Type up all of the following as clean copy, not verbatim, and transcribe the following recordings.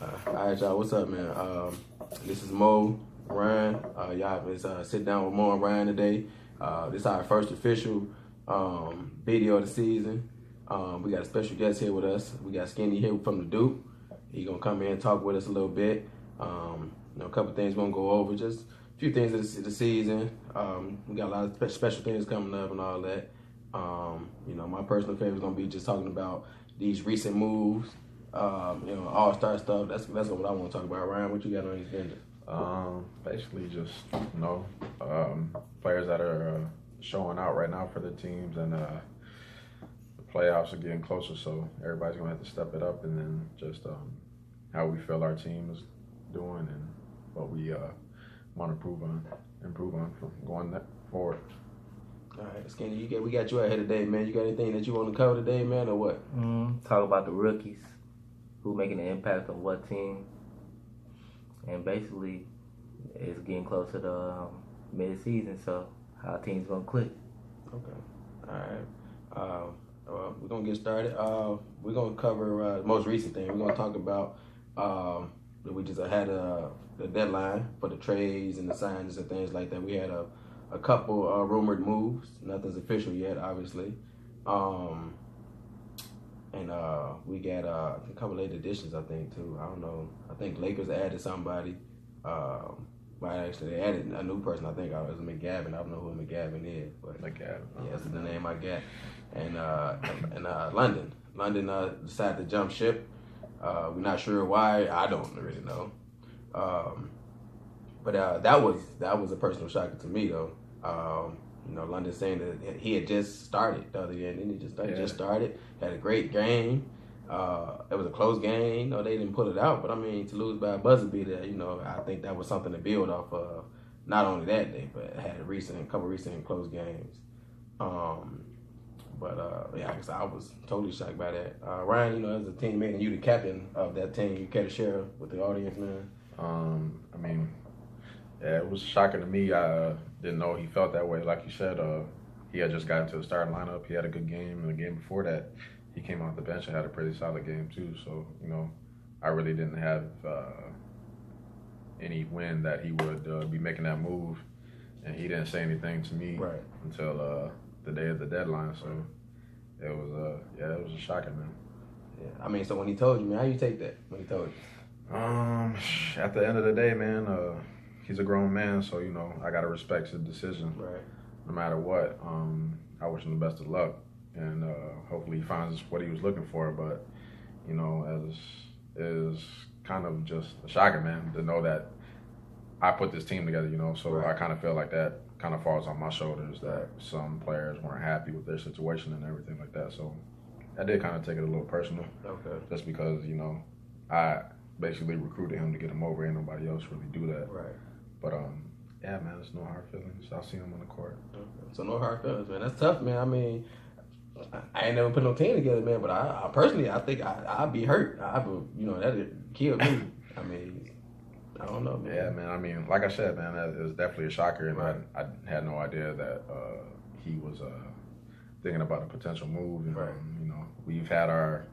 All right, y'all. What's up, man? This is Mo, Ryan. Y'all been sit down with Mo and Ryan today. This is our first official video of the season. We got a special guest here with us. We got Skinny here from the Duke. He gonna come in and talk with us a little bit. A couple things we're gonna go over. Just a few things of the season. We got a lot of special things coming up and all that. My personal favorite is gonna be just talking about these recent moves. All-star stuff. That's what I want to talk about. Ryan, what you got on these vendors? Basically just, players that are showing out right now for their teams, and the playoffs are getting closer, so everybody's going to have to step it up, and then just how we feel our team is doing and what we want to improve on from going forward. All right, Skinny, we got you out here today, man. You got anything that you want to cover today, man, or what? Talk about the rookies, who making an impact on what team, and basically it's getting closer to mid-season, so how teams gonna click. Okay, all right. We're gonna get started. We're gonna cover the most recent thing. We're gonna talk about that we just had the deadline for the trades and the signs and things like that. We had a couple rumored moves. Nothing's official yet, obviously. And we got a couple late additions, I think, too. I don't know. I think Lakers added somebody. But actually, they added a new person. I think it was McGavin. I don't know who McGavin is. But McGavin. Yeah, that's the name I got. And London decided to jump ship. We're not sure why. I don't really know. But that was a personal shocker to me, though. London saying that he had just started the other year, and then he just started. Had a great game. It was a close game. They didn't pull it out, but I mean, to lose by a buzzer beater, I think that was something to build off of. Not only that day, but had a couple recent close games. Like I said, I was totally shocked by that. Ryan, as a teammate and you the captain of that team, you care to share with the audience, man? It was shocking to me. I didn't know he felt that way. Like you said, he had just gotten to the starting lineup. He had a good game, and the game before that, he came off the bench and had a pretty solid game too. So, I really didn't have any wind that he would be making that move, and he didn't say anything to me until the day of the deadline. So it was a shocker, man. Yeah, so when he told you, man, how you take that when he told you? At the end of the day, man, he's a grown man, so I gotta respect his decision. Right. No matter what, I wish him the best of luck, and hopefully he finds what he was looking for. But as is kind of just a shocker, man, to know that I put this team together. So right. I kind of feel like that kind of falls on my shoulders, that some players weren't happy with their situation and everything like that. So I did kind of take it a little personal. Okay. Just because I basically recruited him to get him over, and nobody else really do that. Right. But yeah, man, there's no hard feelings. I'll see him on the court. Okay. So no hard feelings, man. That's tough, man. I ain't never put no team together, man. But I personally, I think I'd be hurt. That'd kill me. I don't know, man. Yeah, man. Like I said, man, that is definitely a shocker, and right. I had no idea that he was thinking about a potential move. And, right. We've had our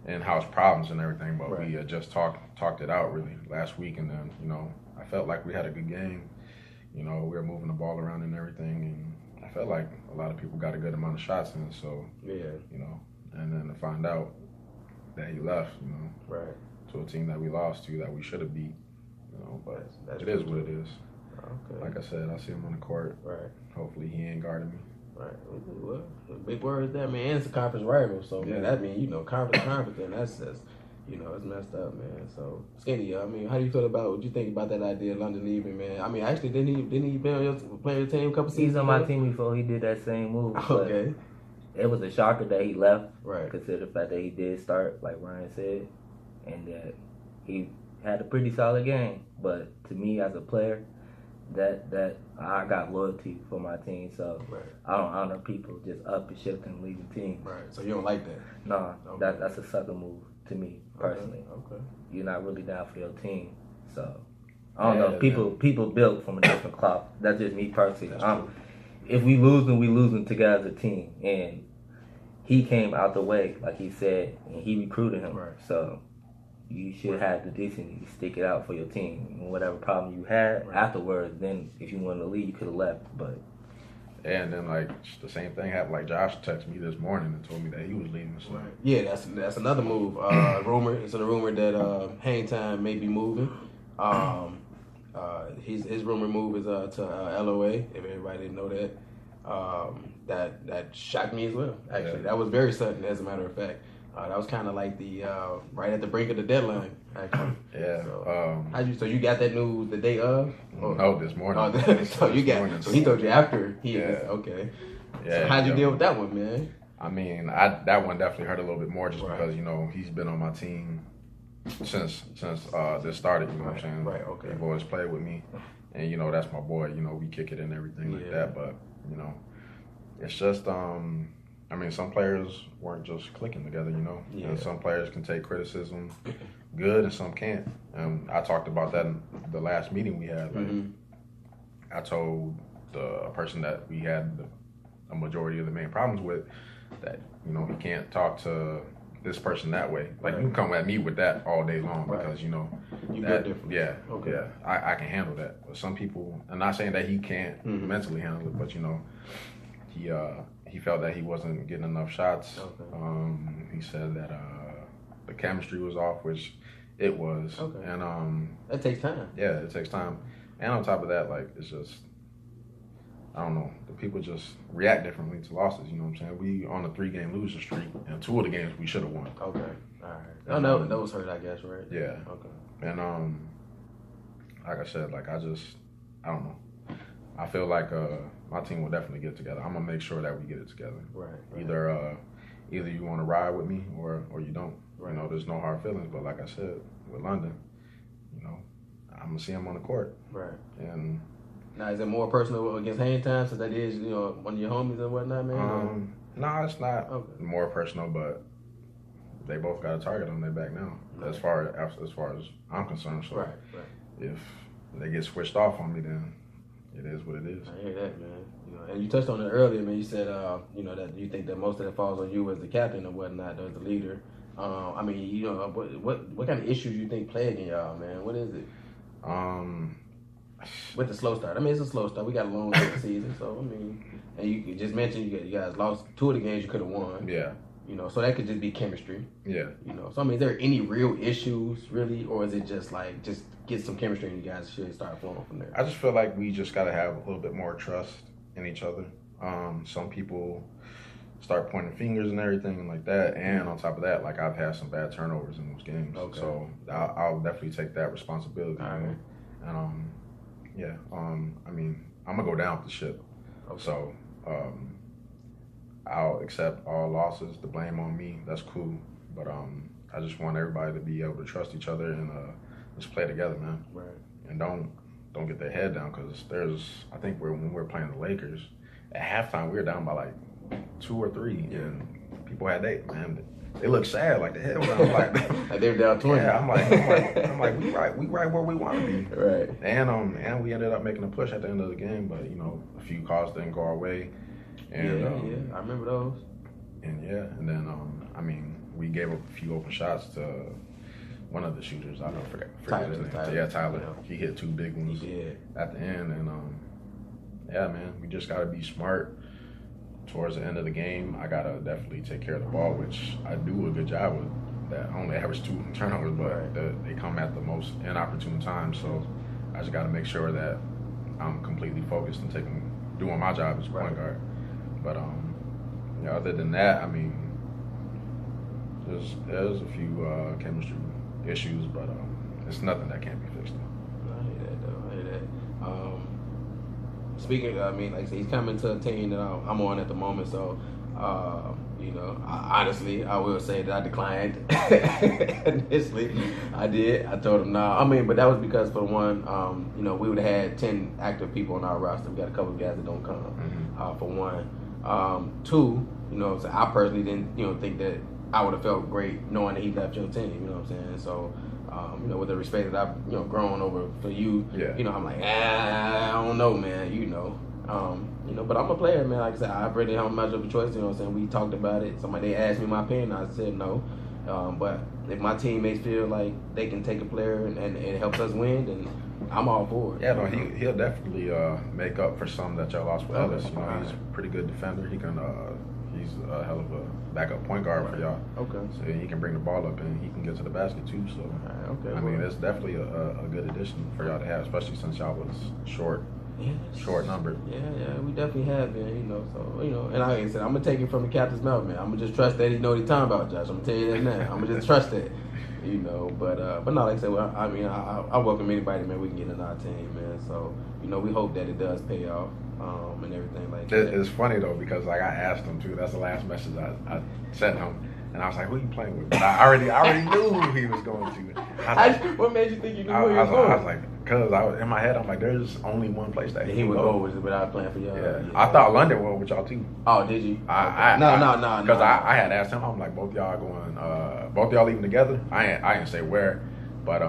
in-house problems and everything, but right. we had just talked it out really last week, and then I felt like we had a good game. We were moving the ball around and everything, and I felt like a lot of people got a good amount of shots in. So and then to find out that he left, right, to a team that we lost to, that we should have beat. But that's it is what it is. Okay. Like I said, I'll see him on the court. Right. Hopefully he ain't guarding me. Right. Well, big words there, man. And it's a conference rival, so man, that means conference, and that's it's messed up, man. So Skinny, how do you feel about? What you think about that idea, of London leaving, man? Actually, didn't he play your team a couple seasons? He's on my team before he did that same move. Okay. It was a shocker that he left. Right. Consider the fact that he did start, like Ryan said, and that he had a pretty solid game. But to me, as a player, that I got loyalty for my team, so right. I don't honor people just up and shifting and leaving teams. Right. So you don't like that? No, okay. that's a sucker move to me personally. Okay. You're not really down for your team, so I don't know. People built from a different cloth. That's just me personally. If we losing together as a team, and he came out the way, like he said, and he recruited him. Right. So you should have the decency to stick it out for your team. And whatever problem you had afterwards, then if you wanted to leave, you could have left. But and then like the same thing happened. Like Josh texted me this morning and told me that he was leaving. So yeah, that's another move. It's a rumor that Hang Time may be moving. His rumor move is to LOA. If everybody didn't know that, that shocked me as well. Actually, that was very sudden. As a matter of fact, that was kind of like the right at the brink of the deadline. Actually, yeah. So you got that news the day of? No, this morning. So you got. So he told you after he. Yeah. Okay. Yeah. So how'd you deal with that one, man? I mean, that one definitely hurt a little bit more just because he's been on my team since this started. You know what I'm saying? Right. Okay. They've always played with me, and that's my boy. We kick it and everything like that. But it's just I mean, some players weren't just clicking together. And some players can take criticism good and some can't. And I talked about that in the last meeting we had. Like, I told the person that we had a majority of the main problems with that he can't talk to this person that way. Like you can come at me with that all day long because you get different. Yeah, okay. Yeah, I can handle that. But some people, I'm not saying that he can't mentally handle it, but he felt that he wasn't getting enough shots. Okay. He said that the chemistry was off, which it was. Okay. And that takes time. Yeah, it takes time. And on top of that, like it's just, I don't know, the people just react differently to losses. You know what I'm saying? We on a 3-game losing streak, and 2 of the games we should have won. Okay, all right. No, that was hurt, I guess, right? Yeah. Okay. And like I said, like I don't know. I feel like my team will definitely get together. I'm gonna make sure that we get it together. Right. Either you want to ride with me or you don't. Right. There's no hard feelings. But like I said, with London, I'm gonna see him on the court. Right. And now, is it more personal against Hang Time since that is one of your homies and whatnot, man? No, it's not more personal, but they both got a target on their back now. Right. As far as I'm concerned. So if they get switched off on me, then it is what it is. I hear that, man. And you touched on it earlier, man. You said, that you think that most of it falls on you as the captain and whatnot, as the leader. I mean, what kind of issues you think plaguing y'all, man? What is it? With the slow start. I mean, it's a slow start. We got a long season, so I mean, and you just mentioned you guys lost 2 of the games you could have won. Yeah. So that could just be chemistry. Yeah. So I mean, is there any real issues really, or is it just like just get some chemistry and you guys should start flowing from there? I just feel like we just got to have a little bit more trust in each other. Some people start pointing fingers and everything like that, and on top of that, like I've had some bad turnovers in those games. Okay. So I'll definitely take that responsibility. All right. And I mean, I'm gonna go down with the ship. Okay. So I'll accept all losses. The blame on me. That's cool. But I just want everybody to be able to trust each other and just play together, man. Right. And don't get their head down because I think when we're playing the Lakers at halftime we were down by like 2 or 3, and people had they look sad like the hell. I'm like they were down 20. Yeah, I'm like we right where we want to be. Right. And we ended up making a push at the end of the game, but a few calls didn't go our way. And I remember those. And then I mean we gave up a few open shots to one of the shooters. I don't forget his name. Tyler. Yeah, Tyler. He hit 2 big ones at the end, and yeah, man, we just gotta be smart. Towards the end of the game, I gotta definitely take care of the ball, which I do a good job with. That I only average 2 turnovers, but they come at the most inopportune time. So I just gotta make sure that I'm completely focused and doing my job as point guard. But other than that, I mean, there's a few chemistry issues, but it's nothing that can't be fixed. I hear that though. I hear that. Speaking, I mean, like I said, he's coming to a team that I'm on at the moment, so honestly, I will say that I declined initially. I did. I told him no. I mean, but that was because for one, we would have had 10 active people on our roster. We got a couple of guys that don't come. For one, 2, so I personally didn't, think that I would have felt great knowing that he left your team. You know what I'm saying? So. With the respect that I've grown over for you, I'm like, I don't know, man, but I'm a player, man. Like I said, I really have much of a choice. You know what I'm saying? We talked about it. They asked me my opinion. I said no. But if my teammates feel like they can take a player and it helps us win, then I'm all for it. Yeah, no, he'll definitely make up for some that y'all lost with Okay. Ellis. You know, he's a pretty good defender. He's a hell of a backup point guard for y'all. Okay. So he can bring the ball up and he can get to the basket too. So Okay. I mean, it's definitely a good addition for y'all to have, especially since y'all was short numbered. Yeah, we definitely have been, so, and like I said, I'm going to take it from the captain's mouth, man. I'm going to just trust that he know what he's talking about, Josh. I'm going to tell you that now. I'm going to just trust that, but no, like I said, well, I mean, I welcome anybody, man, we can get in our team, man. So, we hope that it does pay off, and everything like that. It's funny, though, because, like, I asked him, too. That's the last message I sent him. And I was like, who you playing with? But I already knew who he was going to. What made you think you knew who he was going? going? I was like, because in my head, I'm like, there's only one place that he would go without playing for y'all. Yeah. I thought London went with y'all, too. Oh, did you? No. Because I had asked him, I'm like, both y'all going, both y'all leaving together? I didn't say where, but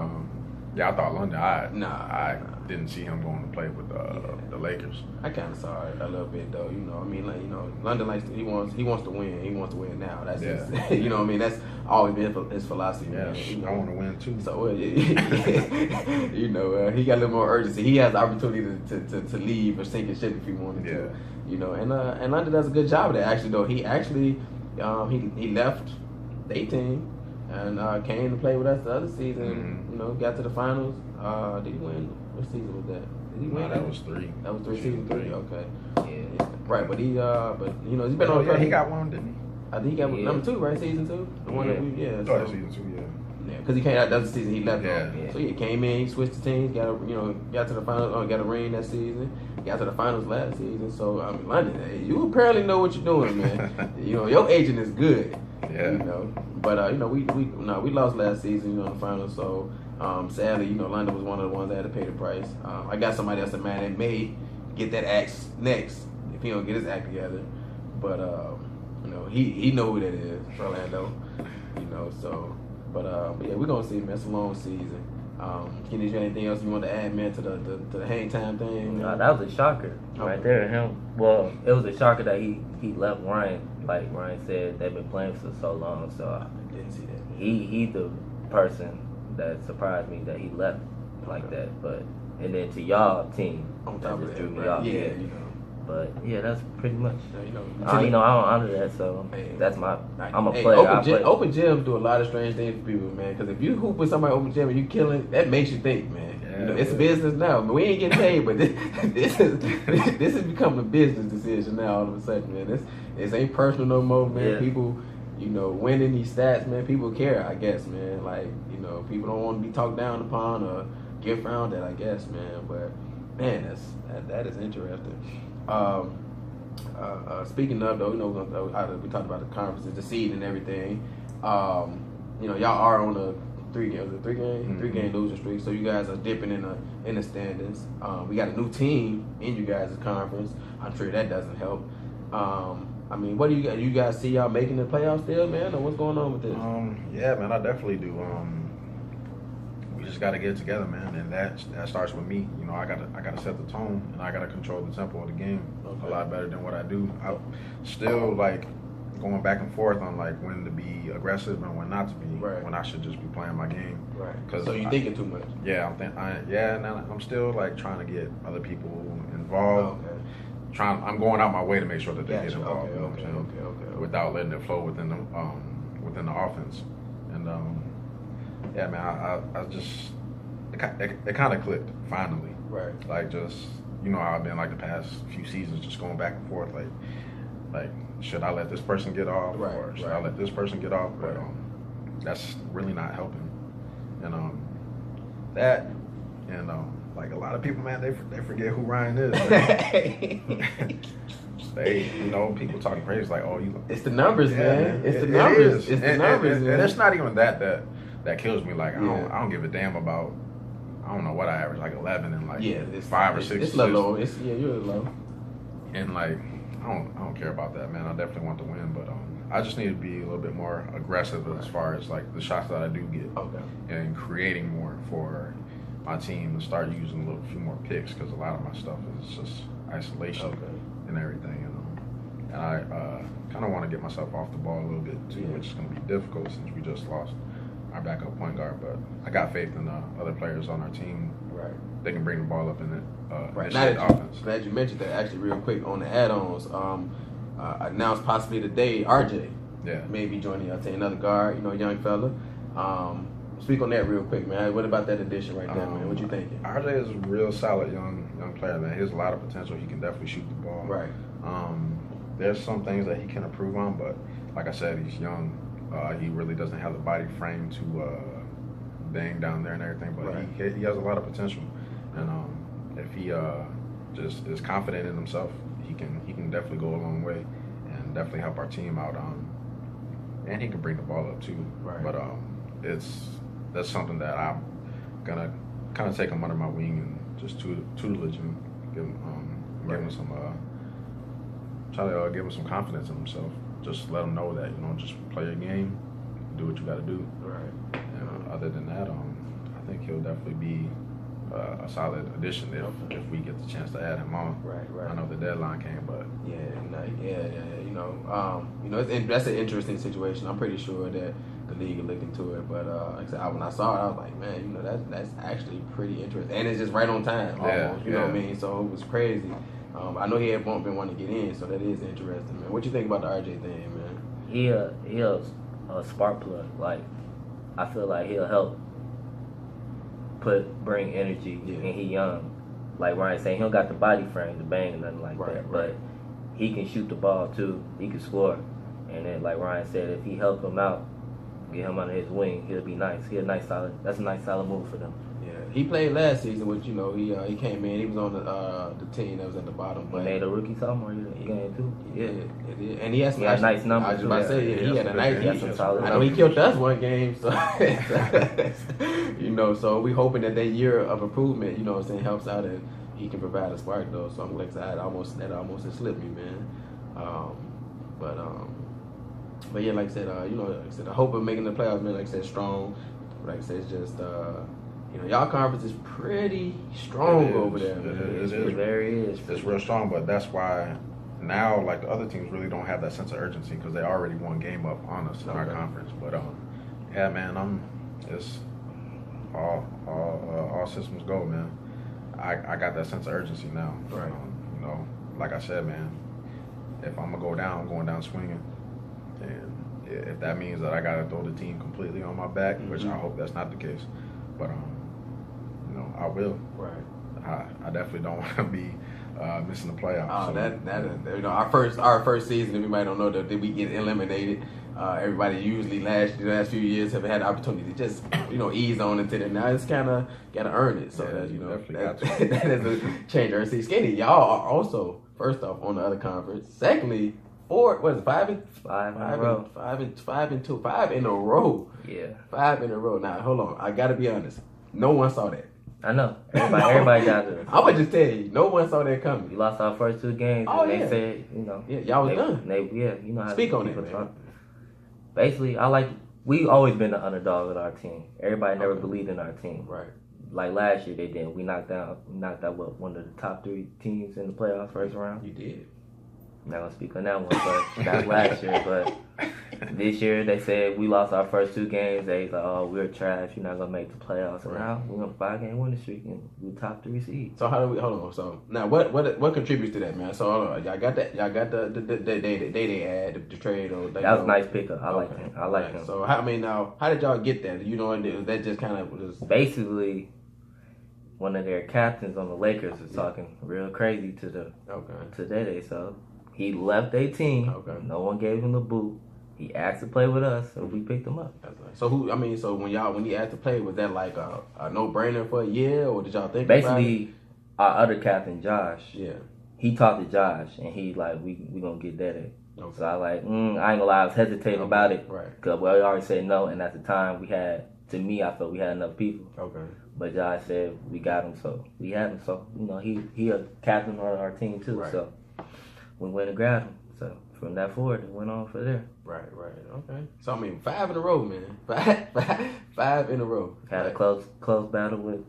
yeah, I thought London. I didn't see him going to play with the Lakers. I kind of saw it a little bit though. I mean, like London likes he wants to win. He wants to win now. That's his, what I mean. That's always been his philosophy. Yeah, man. I want to win too. So he got a little more urgency. He has the opportunity to leave or sink his ship if he wanted to. And London does a good job of that. Actually, though, he he left the 18 and came to play with us the other season. Mm-hmm. Got to the finals. Did he win? What season was that? Did he win? No, that was 3. That was 3 season 3. Okay. Yeah. Right, but he's been on. Yeah, he got one, didn't he? I think he got number 2, right? Season 2. The one that we Oh, season 2, yeah. Yeah, because he came out the other season. He left. Yeah. So he came in. He switched the teams. Got to the finals. Got a ring that season. Got to the finals last season. So I mean, London, you apparently know what you're doing, man. Your agent is good. Yeah. But we lost last season. In the finals. So sadly, London was one of the ones that had to pay the price. I got somebody else, man, that may get that axe next if he don't get his act together. But he know who that is, Orlando. So. But yeah, we're gonna see, man. It's a long season. Kenny, is there anything else you want to add, man, to the hang time thing? No, that was a shocker right there. Him. Well, it was a shocker that he left Ryan. Like Ryan said, they've been playing for so long. So I didn't see that. He the person that surprised me that he left like that. But and then to y'all team, On that top of just that, drew me right? off. Yeah, But yeah, that's pretty much. I I don't honor that, so that's my. I'm a player. Open gyms do a lot of strange things for people, man. Because if you hoop with somebody open gym and you killing, that makes you think, man. Yeah, it's business now. But we ain't getting paid, but this is becoming a business decision now. All of a sudden, man. This ain't personal no more, man. Yeah. People, winning these stats, man. People care, I guess, man. Like, people don't want to be talked down upon or get frowned at, I guess, man. But man, that is interesting. Speaking of though, we talked about the conferences, the seed and everything. Y'all are on a 3-game losing streak, so you guys are dipping in the standings. We got a new team in you guys' conference. I'm sure that doesn't help. I mean, what do you guys see y'all making the playoffs still, man, or what's going on with this? Yeah, man, I definitely do. We just got to get together, man, and that starts with me. I gotta set the tone, and I gotta control the tempo of the game a lot better than what I do. I still like going back and forth on like when to be aggressive and when not to be. Right. When I should just be playing my game. Right. So you thinking too much? Yeah, and I'm still like trying to get other people involved. Okay. I'm going out my way to make sure that they get involved. Okay. Without letting it flow within the offense, and yeah, man, I just it kind of clicked finally. Right. Like just how I've been like the past few seasons, just going back and forth. Like should I let this person get off, or should I let this person get off? But that's really not helping. And that and like a lot of people, man, they forget who Ryan is. They, people talking crazy like, oh, you. It's the numbers, man. It's the numbers. It's the numbers, man. And it's not even that kills me. Like I don't give a damn about. I don't know what I average, like 11 and like 5 or 6. It's low. You're low. And like I don't care about that, man. I definitely want to win, but I just need to be a little bit more aggressive as far as like the shots that I do get, and creating more for my team, and start using a few more picks, because a lot of my stuff is just isolation and everything. and I kind of want to get myself off the ball a little bit too, which is going to be difficult since we just lost our backup point guard. But I got faith in other players on our team. Right. They can bring the ball up in it. Right. Offense. Glad you mentioned that. Actually, real quick on the add-ons, announced possibly today, RJ may be joining our team, another guard, young fella. Speak on that real quick, man. What about that addition right there, man? What you thinking? RJ is a real solid young player, man. He has a lot of potential. He can definitely shoot the ball. Right. There's some things that he can improve on, but like I said, he's young. He really doesn't have the body frame to bang down there and everything, but he has a lot of potential. And if he just is confident in himself, he can definitely go a long way and definitely help our team out. And he can bring the ball up too. Right. But that's something that I'm gonna kind of take him under my wing and just tutelage him, give him some try to give him some confidence in himself. Just let him know that just play your game, do what you got to do. Right. And other than that, I think he'll definitely be a solid addition if we get the chance to add him on. Right. I know the deadline came, but that's an interesting situation. I'm pretty sure that the league will look into it. But like I said, when I saw it, I was like, man, that's actually pretty interesting, and it's just right on time. Almost, you know what I mean? So it was crazy. I know he had been wanting to get in, so that is interesting, man. What you think about the RJ thing, man? He a spark plug. Like, I feel like he'll help bring energy, and he young. Like Ryan saying, he don't got the body frame to bang or nothing like that, but he can shoot the ball too. He can score, and then like Ryan said, if he help him out, get him under his wing, he'll be nice. That's a nice solid move for them. Yeah, he played last season, which he came in. He was on the team that was at the bottom. But he made a rookie sophomore game too. Yeah, and he has some nice numbers. I was about to say, he had a nice. Solid I know he killed us one game, so so we hoping that year of improvement, helps out and he can provide a spark though. So I'm excited. That almost has slipped me, man. But yeah, like I said, I hope of making the playoffs, man. Like I said, strong. Like I said, it's just y'all conference is pretty strong over there, man. It's real strong, but that's why now, like, the other teams really don't have that sense of urgency because they already won game up on us in our conference. But yeah, man, it's all systems go, man. I got that sense of urgency now. Right. Like I said, man, if I'm gonna go down, I'm going down swinging, and if that means that I gotta throw the team completely on my back, which I hope that's not the case, but I will. Right. I definitely don't want to be missing the playoffs. Our first season, everybody don't know that we get eliminated. Everybody usually the last few years have had the opportunity to just ease on into it. Now it's kind of got to earn it. So that is a change. See, Skinny, y'all are also first off on the other conference. Secondly, 5 in a row. 5 and 2, 5 in a row. Yeah, 5 in a row. Now hold on, I got to be honest. No one saw that. I know. Everybody got this. I'm gonna just tell you, no one saw that coming. We lost our first 2 games. Oh, and yeah. They said, yeah, y'all was done. You know how Speak on people it, talk. Basically, we always been the underdog with our team. Everybody never believed in our team. Right. Like last year, they didn't. We knocked out one of the top 3 teams in the playoffs first round. You did. I'm not gonna speak on that one, but that's last year. But this year, they said we lost our first 2 games. They like, oh, we're trash. You're not gonna make the playoffs. And now we're on a 5-game winning streak and we're top 3 seed. So how do we hold on? So now what contributes to that, man? So hold on, y'all got that? Y'all got the they add the trade or that was a nice pickup. I like him. I like him. So how did y'all get that? That just kind of was basically. One of their captains on the Lakers was talking real crazy to Dede. So he left their team. Okay. No one gave him the boot. He asked to play with us, and we picked him up. So so when he asked to play, was that like a no-brainer for a year, or did y'all think basically our other captain, Josh? Yeah. He talked to Josh, and he like we gonna get Dede. Okay. So I I ain't gonna lie, I was hesitating about it, right? Because we already said no, and at the time I felt we had enough people. Okay. But Josh said we got him, so we had him. So he a captain on our team too. Right. So we went and grabbed him. So from that forward, it went on for there. Right. Okay. So 5 in a row, man. Five in a row. Had a close battle with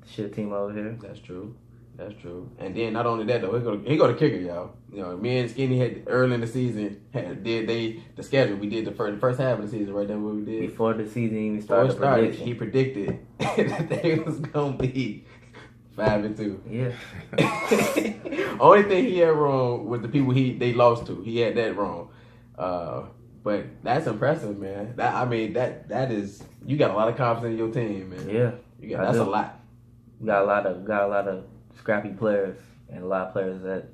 the shit team over here. That's true. That's true. And then not only that though, he go to kicker, y'all. You know, me and Skinny had early in the season the schedule. We did the first half of the season right there. What we did before the season even before started. He predicted that they was gonna be 5-2. Yeah. Only thing he had wrong was the people they lost to. He had that wrong. But that's impressive, man. That is, you got a lot of confidence in your team, man. Yeah. That's a lot. We got a lot of scrappy players and a lot of players that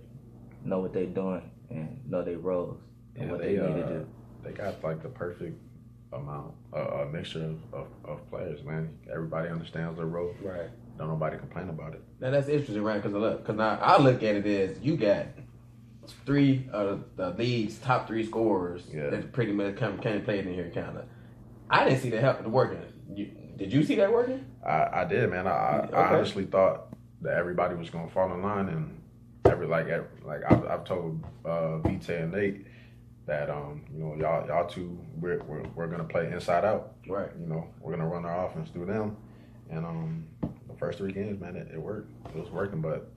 know what they're doing and know their roles and what they need to do. They got like the perfect amount, a mixture of players, man. Everybody understands their role. Right. Don't nobody complain about it. Now that's interesting, right? Because now I look at it as you got 3 of the league's top 3 scorers that pretty much came played in here, kind of. I didn't see that working. Did you see that working? I did, man. I honestly thought that everybody was gonna fall in line, and I've told Vite and Nate that y'all two we're gonna play inside out. Right. We're gonna run our offense through them, and the first 3 games, man, it worked. It was working, but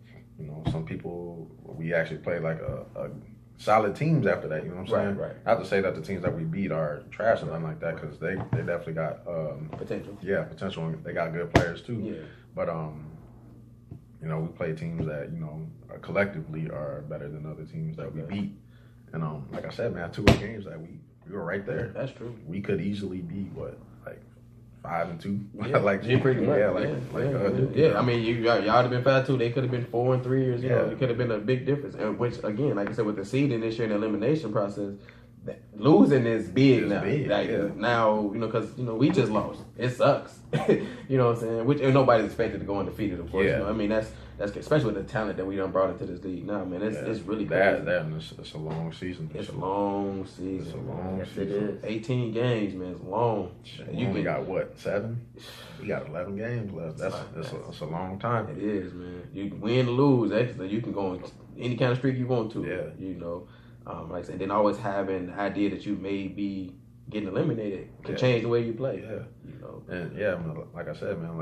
some people, we actually played like a solid teams after that. You know what I'm saying? Right. Not to say that the teams that we beat are trash or nothing like that, because they definitely got potential. Yeah, potential. They got good players too. Yeah. But we play teams that collectively are better than other teams that we beat. And like I said, man, 2 of the games that we were right there. That's true. We could easily be 5-2. Yeah, pretty much. Yeah. I mean, y'all have been 5-2. They could have been 4-3, or it could have been a big difference. And which, again, like I said, with the seeding this year in the elimination process, losing is big now. Now, because we just lost. It sucks. You know what I'm saying? Which nobody's expected to go undefeated, of course. Yeah. I mean, that's especially with the talent that we done brought into this league. Now, man, it's really crazy. It's a long season. It's a long season. It's a long Yes, season. it is. 18 games, man. It's long. We got what, 7? We got 11 games left. That's a long time. It is, man. You can win or lose. Actually, you can go on any kind of streak you want to. Yeah. Like I said, then always having the idea that you may be getting eliminated can change the way you play. Yeah. And man, like I said, man,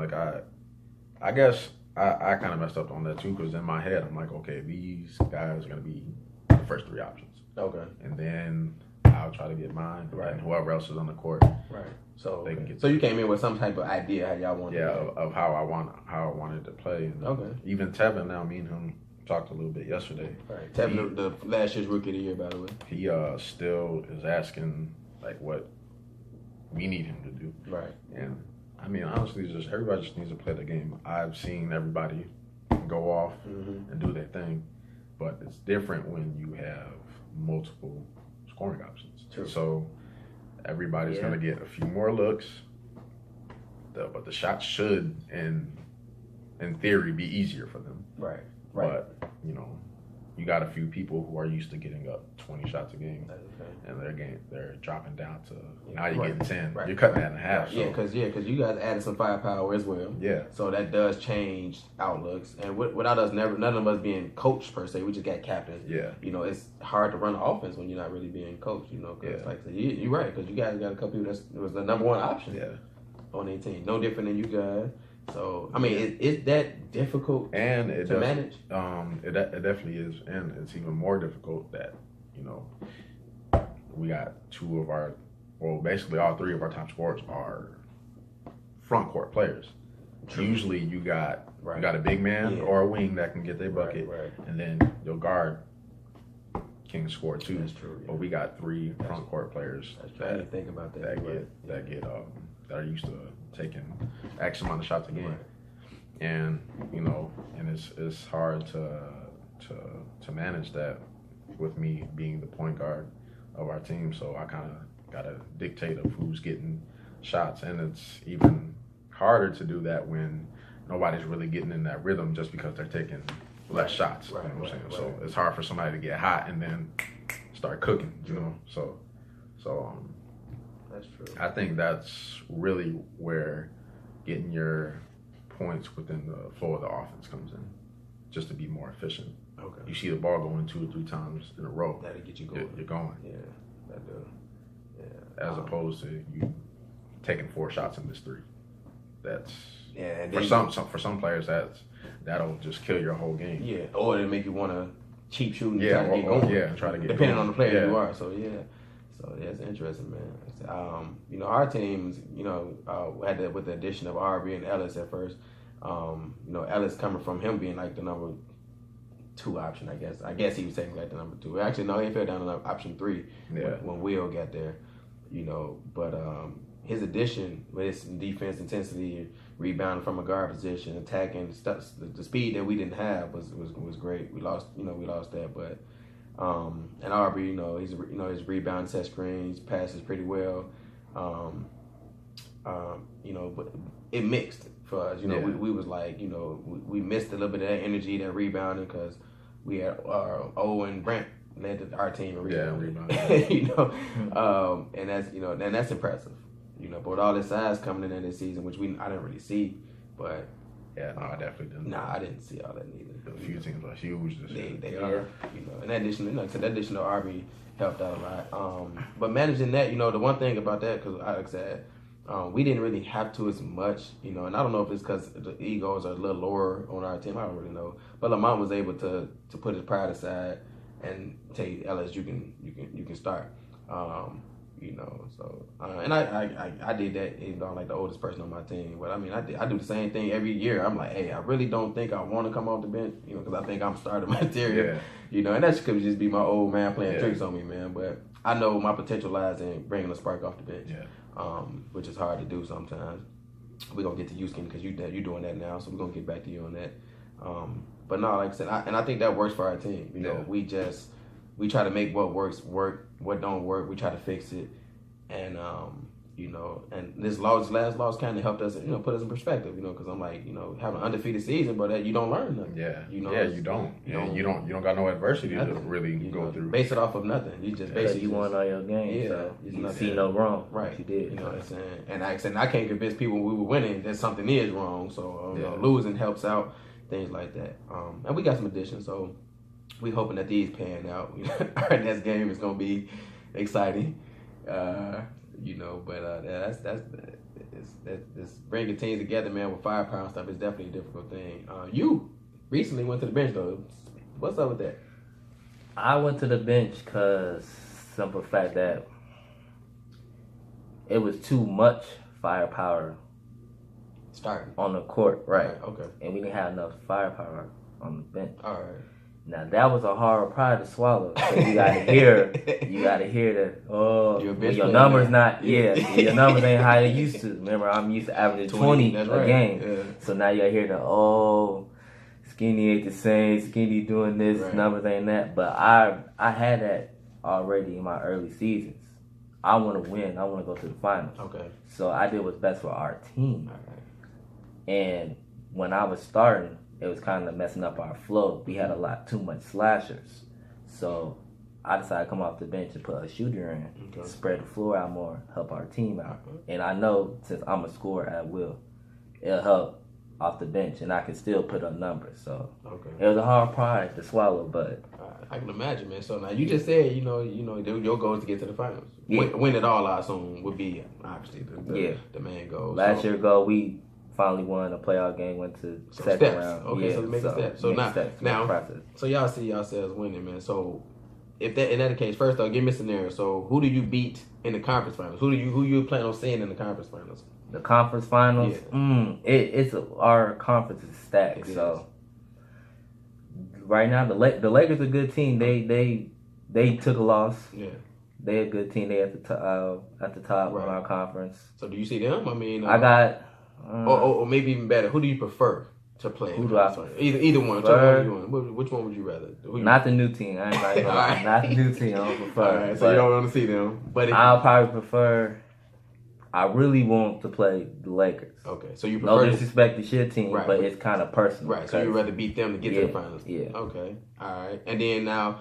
I guess I kind of messed up on that too, because in my head I'm like, okay, these guys are gonna be the first 3 options. Okay. And then I'll try to get mine, and whoever else is on the court. Right. So they can get. So you came in with some type of idea how y'all wanted. Yeah, of how I wanted to play. And okay. Even Tevin, now me and him talked a little bit yesterday. Right. Tevin, the last year's rookie of the year, by the way. He still is asking what we need him to do. Right. And I mean, honestly, everybody just needs to play the game. I've seen everybody go off and do their thing, but it's different when you have multiple scoring options. True. So everybody's going to get a few more looks, but the shots should, in theory, be easier for them. Right. But you got a few people who are used to getting up 20 shots a game, and they're dropping down to now you're getting 10. Right. You're cutting that in half. Right. So. Because you guys added some firepower as well. Yeah. So that does change outlooks, and without us none of us being coached per se, we just got captains. Yeah. It's hard to run an offense when you're not really being coached. Cause like I said, you're right, because you guys got a couple people that was the number 1 option. Yeah. On their team, no different than you guys. So I mean, is that difficult to manage? It definitely is, and it's even more difficult that we got 2 of our, basically all 3 of our top scorers are front court players. True. Usually you got a big man or a wing that can get their bucket, and then your guard can score too. That's true. Yeah. But we got 3 front court players that think about that. That are used to taking X amount of shots a game, and and it's hard to manage that with me being the point guard of our team. So I kind of got to dictate of who's getting shots, and it's even harder to do that when nobody's really getting in that rhythm just because they're taking less shots. You know what I'm saying? So it's hard for somebody to get hot and then start cooking. So that's true. I think that's really where getting your points within the flow of the offense comes in, just to be more efficient. Okay. You see the ball going 2 or 3 times in a row. That'll get you going. You're going. Yeah, that does. Yeah. As opposed to you taking 4 shots and miss 3. That's and for some players that'll just kill your whole game. Yeah, or it'll make you want to cheap shoot and Yeah, try to get going. yeah, try to get depending going. on the player Yeah. you are. So it's interesting, man. You know, our teams, you know, had that with the addition of RB and Ellis at first. You know, Ellis coming from him being like the number 2 option, I guess. I guess he was taking like the number 2. Actually, no, he fell down to option 3 when Will got there. You know, but his addition with his defense intensity, rebounding from a guard position, attacking stuff, the speed that we didn't have was great. We lost that, but and Aubrey, you know, his rebound, set screens, passes pretty well. You know, but it mixed for us. You know, we was like, you know, we missed a little bit of that energy, that rebounding, because we had Owen Brent led our team in rebounding. You know, and that's impressive. You know, but with all this size coming in this season, which I didn't really see, but yeah, no, I definitely didn't. Nah, I didn't see all that neither. A few teams are huge this year. They are, you know. In addition, that addition to RB helped out a lot. But managing that, you know, the one thing about that, because like I said, we didn't really have to as much, you know, and I don't know if it's because the egos are a little lower on our team. I don't really know, but Lamont was able to put his pride aside and tell Ellis, you can start. You know, so and I did that even though I'm like the oldest person on my team. But I mean, I do the same thing every year. I'm like, hey, I really don't think I want to come off the bench, you know, because I think I'm starting material. You know, and that could just be my old man playing tricks on me, man. But I know my potential lies in bringing a spark off the bench, which is hard to do sometimes. We're gonna get to you, Skin, because you're doing that now, so we're gonna get back to you on that. But no, like I said, I think that works for our team. You know, we try to make what works work, what don't work, we try to fix it. And, you know, and this last loss kind of helped us, you know, put us in perspective, you know, because I'm like, you know, having an undefeated season, but you don't learn nothing. You know, you don't. You don't got no adversity to really go through. Base it off of nothing. You just basically you won all your games, so you see no wrong. Right. You did. You know what I'm saying? And I said I can't convince people when we were winning that something is wrong. So you know, losing helps out, things like that. And we got some additions, so we hoping that these pan out. Our next game is gonna be exciting. You know, but that's bringing teams together, man, with firepower and stuff is definitely a difficult thing. You recently went to the bench though. What's up with that? I went to the bench because simple fact that it was too much firepower starting on the court, right? Okay. And we didn't have enough firepower on the bench. All right. Now that was a hard pride to swallow. So you gotta hear that. Your numbers your numbers ain't how they used to. Remember, I'm used to averaging 20 a game. Yeah. So now you hear Skinny ain't the same. Skinny doing this. Right. Numbers ain't that. But I had that already in my early seasons. I want to win. I want to go to the finals. Okay. So I did what's best for our team. All right. And when I was starting, it was kind of messing up our flow. We had too much slashers. So I decided to come off the bench and put a shooter in, spread the floor out more, help our team out. And I know since I'm a scorer at will, it'll help off the bench, and I can still put up numbers. So it was a hard pride to swallow, but I can imagine, man. So now you just said, you know, your goal is to get to the finals. Win it all, I assume, would be obviously the main goal. Last year ago, we finally won a playoff game, went to second round. Okay, so make steps. So now, so y'all see yourselves winning, man. So if that in that case, first off, give me a scenario. So who do you beat in the conference finals? Who you plan on seeing in the conference finals? The conference finals, our conference is stacked. So right now, the Lakers are a good team. They took a loss. Yeah. They're a good team. They at the top of our conference. So do you see them? I mean, I got. Or maybe even better, who do you prefer to play? Who do I prefer? Either one. Which one would you rather? Not the new team. I ain't right. Not the new team. I don't prefer. All right, so you don't want to see them. But I'll probably prefer. I really want to play the Lakers. Okay, so you prefer no disrespect to shit team, but it's kind of personal. Right, so you'd rather beat them to get to the finals. Yeah. Okay, all right. And then now,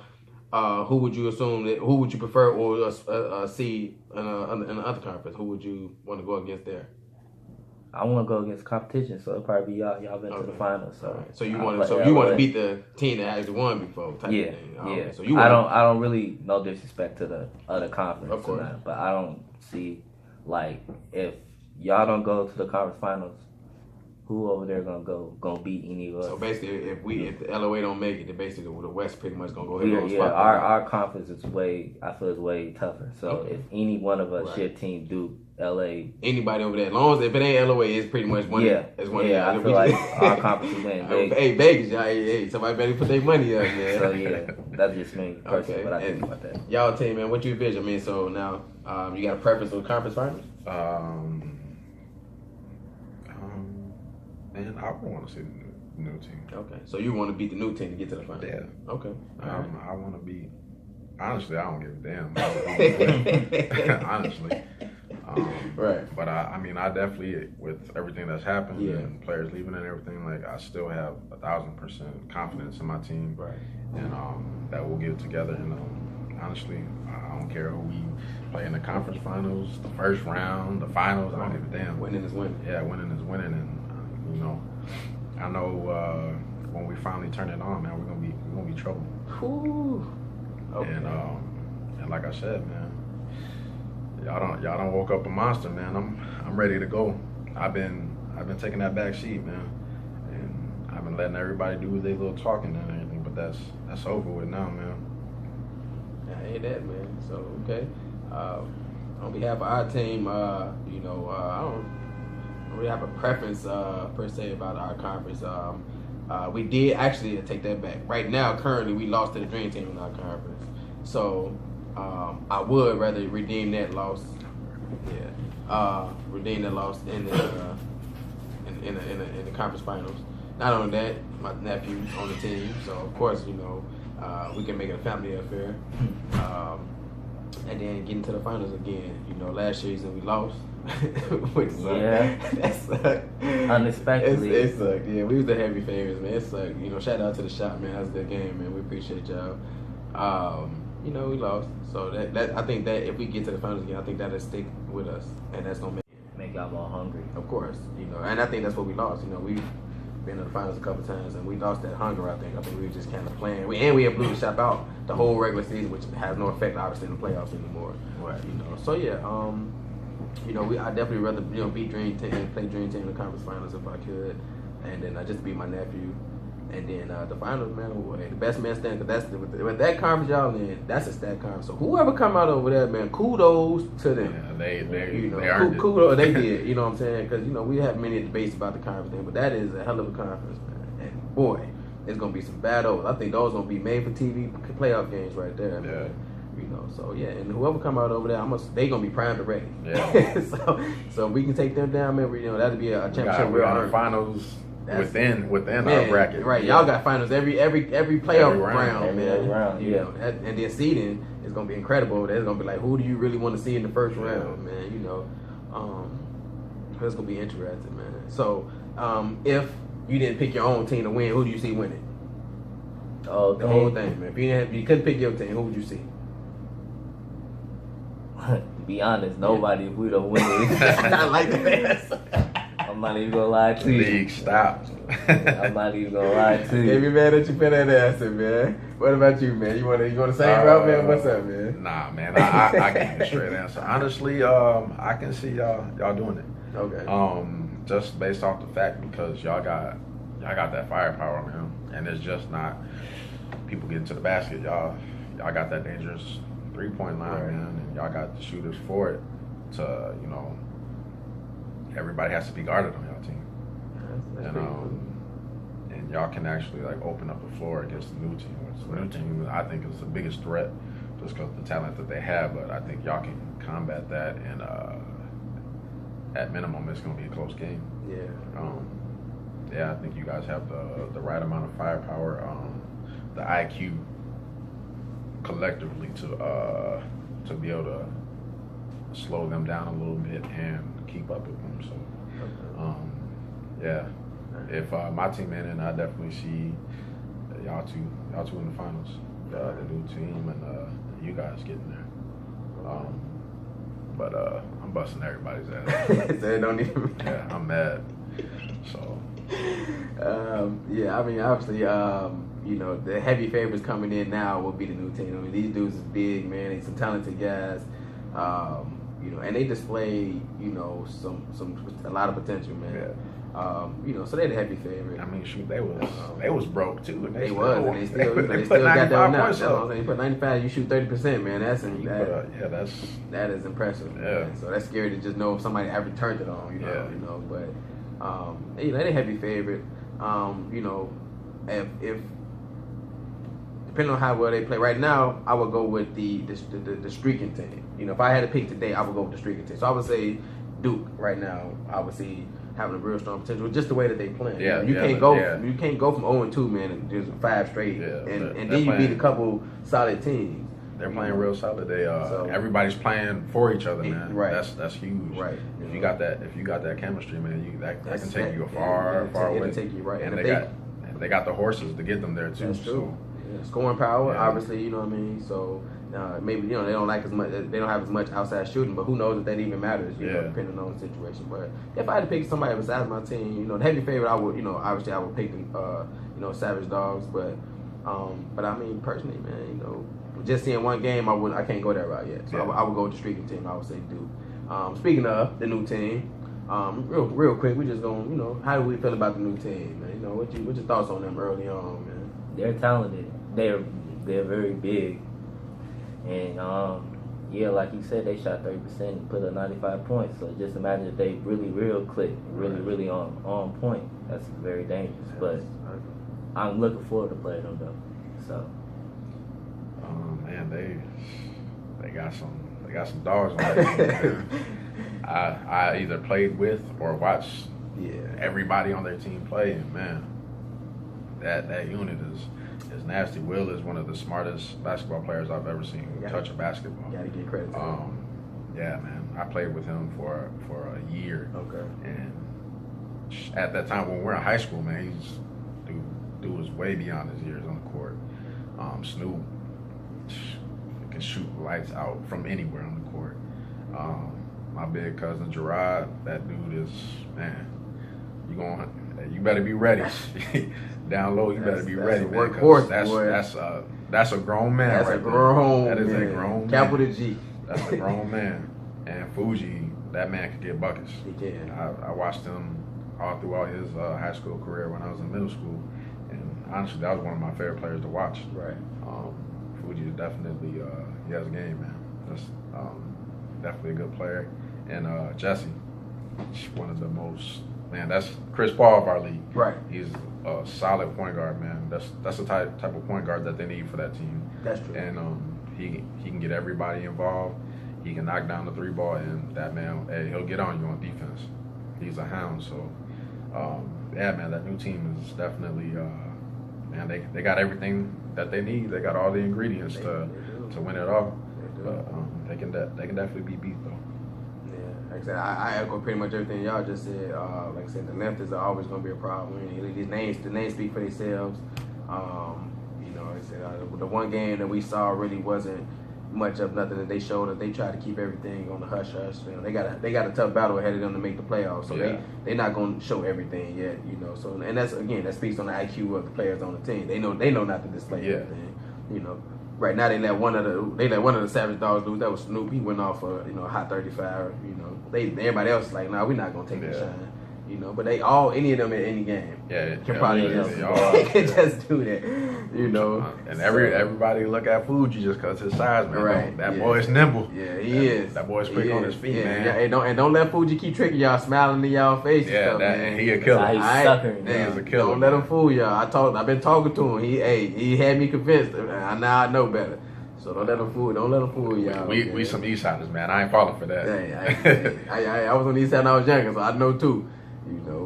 who would you who would you prefer or see in the other conference? Who would you want to go against there? I want to go against competition, so it'll probably be y'all. Y'all been to the finals, so right. So you want to beat the team that actually won before, type of thing. Okay. So I don't really no disrespect to the other conference, of course, but I don't see like if y'all don't go to the conference finals, who over there gonna beat any of us. So basically, if the LOA don't make it, then basically the West pretty much gonna go ahead and Yeah, our conference is way tougher. So if any one of us, your team, Duke, LA, anybody over there, as long as if it ain't LOA, it's pretty much one. Yeah, it's one. Yeah, I feel like our conference is winning. Hey, Vegas, y'all, hey, somebody better put their money up, man. So yeah, that's just me personally. What I think about that. Y'all team, man, what you envision? I mean, so now you got a preference for conference finals? Man, I want to see the new team. Okay, so you want to beat the new team to get to the finals? Yeah. Okay. I want to beat. Honestly, I don't give a damn. Honestly. Right. But I mean, I definitely, with everything that's happened and players leaving and everything, like I still have 1,000% confidence in my team. Right. And that we'll get it together. And honestly, I don't care who we play in the conference finals, the first round, the finals. I don't give a damn. Winning is winning. Yeah, winning is winning. And I know when we finally turn it on, man, we're gonna be trouble. Ooh. Okay. And like I said, man, y'all don't woke up a monster, man. I'm ready to go. I've been taking that back seat, man, and I've been letting everybody do their little talking and everything. But that's over with now, man. I hate that, man. So okay. On behalf of our team, I don't really have a preference per se about our conference. We did actually take that back. Right now, currently, we lost to the Dream Team in our conference. So I would rather redeem that loss. Yeah, redeem that loss in the conference finals. Not only that, my nephew's on the team, so of course we can make it a family affair. And then get into the finals again. Last season we lost. Which that sucked. Unexpectedly. It sucked. Yeah, we was the heavy favorites, man. It sucked. Shout out to the shop, man. That was a good game, man. We appreciate y'all. We lost. So that I think that if we get to the finals again, I think that'll stick with us, and that's gonna make y'all more hungry. Of course, and I think that's what we lost. We've been in the finals a couple times, and we lost that hunger. I think we were just kind of playing. We had blew the shop out the whole regular season, which has no effect obviously in the playoffs anymore. Right. So yeah. I definitely rather beat Dream Team and play Dream Team in the conference finals if I could, and then just beat my nephew, and then the finals, man. The best man standing, because with that conference y'all in, that's a stat conference. So whoever come out over there, man, kudos to them. Yeah, they earned it. Kudos, they did. You know what I'm saying? Because we have many debates about the conference thing, but that is a hell of a conference, man. And boy, it's gonna be some battles. I think those gonna be made for TV playoff games right there, man. Yeah. So yeah, and whoever come out over there, they gonna be primed and ready. Yeah. so we can take them down, man. That'd be a championship. We're on the finals within our bracket. Right, yeah. Y'all got finals every playoff round, man. Every round, yeah. And then seeding is gonna be incredible. It's gonna be like, who do you really want to see in the first round, man? It's gonna be interesting, man. So if you didn't pick your own team to win, who do you see winning? Oh, the whole thing, man. If you couldn't pick your team, who would you see? To be honest, nobody. If we don't win it, I like that. I'm not even gonna lie to you. League stopped. I'm not even gonna lie to you. Can't be mad that you put that answer, man. What about you, man? You want the same route, man? What's up, man? Nah, man. I give you a straight answer. Honestly, I can see y'all doing it. Okay. Just based off the fact because y'all got that firepower, man, and it's just not people getting to the basket. Y'all got that dangerous 3-point line, right, man, and y'all got the shooters for it. To everybody has to be guarded on y'all team, That's and y'all can actually open up the floor against the new team. The new team, I think, is the biggest threat just because of the talent that they have. But I think y'all can combat that, and at minimum, it's going to be a close game. Yeah. I think you guys have the right amount of firepower, the IQ collectively to be able to slow them down a little bit and keep up with them. So, if my team in, I definitely see y'all two in the finals, the new team and you guys getting there. But I'm busting everybody's ass. So it don't even. Yeah, I'm mad. So. I mean, obviously, the heavy favorites coming in now will be the new team. I mean, these dudes is big, man. They're some talented guys. And they display, a lot of potential, man. So they're the heavy favorite. I mean, shoot, they was broke too. And they still they still got that one out. points up. You put 95, you shoot 30%, man. That is impressive. Yeah. Man. So that's scary to just know if somebody ever turned it on. But they're the heavy favorite. If depending on how well they play right now, I would go with the streaking team. If I had to pick today, I would go with the streaking team. So I would say Duke right now. I would see having a real strong potential, just the way that they play. Yeah, you can't go from 0-2, man, and just 5 straight, and then you beat a couple solid teams. They're playing real solid. Everybody's playing for each other, man. Right. That's huge. Right. If you got that chemistry, man, that can take you far away. It'll take you right. And they got the horses to get them there too. That's true. Scoring power, obviously, you know what I mean. So maybe they don't like as much. They don't have as much outside shooting, but who knows if that even matters? Depending on the situation. But if I had to pick somebody besides my team, the heavy favorite, I would, obviously I would pick the, Savage Dogs. But I mean, personally, man, just seeing one game, I can't go that route yet. So I would go with the streaking team. I would say Duke. Speaking of the new team, real quick, we just going, how do we feel about the new team, man? What your thoughts on them early on, man? They're talented. They're very big, and like you said, they shot 30% and put up 95 points. So just imagine if they real click, really on point. That's very dangerous. But I'm looking forward to playing them though. So. Man, they got some dogs on that team. I either played with or watched everybody on their team play, and man, that unit is nasty. Will is one of the smartest basketball players I've ever seen touch a basketball. Gotta give credit to him. Yeah, man. I played with him for a year. Okay. And at that time when we were in high school, man, dude was way beyond his years on the court. Snoop can shoot lights out from anywhere on the court. My big cousin Gerard, that dude is, man, you better be ready. Down low, you better be ready, man. Workhorse, that's a grown man. That's right a grown there. That is man. a grown man. Capital G. That's a grown man. And Fuji, that man could get buckets. He can. I watched him all throughout his high school career when I was in middle school, and honestly, that was one of my favorite players to watch. Right. Fuji is definitely he has a game, man. That's definitely a good player. And Jesse, one of the most. Man, that's Chris Paul of our league. Right. He's a solid point guard, man. That's the type of point guard that they need for that team. That's true. And he can get everybody involved. He can knock down the 3 ball, and that man, he'll get on you on defense. He's a hound. So, man, that new team is definitely, man, they got everything that they need. They got all the ingredients to win it all. But they can definitely be beat though. Like I said, I echo pretty much everything y'all just said. Like I said, the length is always going to be a problem. The names speak for themselves. Like I said, the one game that we saw really wasn't much of nothing that they showed us. They tried to keep everything on the hush hush. They got a tough battle ahead of them to make the playoffs. So they're not going to show everything yet. So and that speaks on the IQ of the players on the team. They know not to display everything. Right now they let one of the Savage Dogs lose. That was Snoop. He went off for a hot 35. Everybody else is like, nah, we're not gonna take the shine. But any of them in any game can probably just do that. And everybody look at Fuji just because his size, man. Right. That boy's nimble. Yeah, he is. That boy's quick on his feet, man. Yeah, and don't let Fuji keep tricking y'all, smiling in y'all face. And he a killer. He's suckering. He is a killer. Don't let him fool y'all. I've been talking to him. He had me convinced. Now I know better. So don't let him fool y'all. We some Eastsiders, man. I ain't falling for that. I was on the East Side when I was younger, so I know too.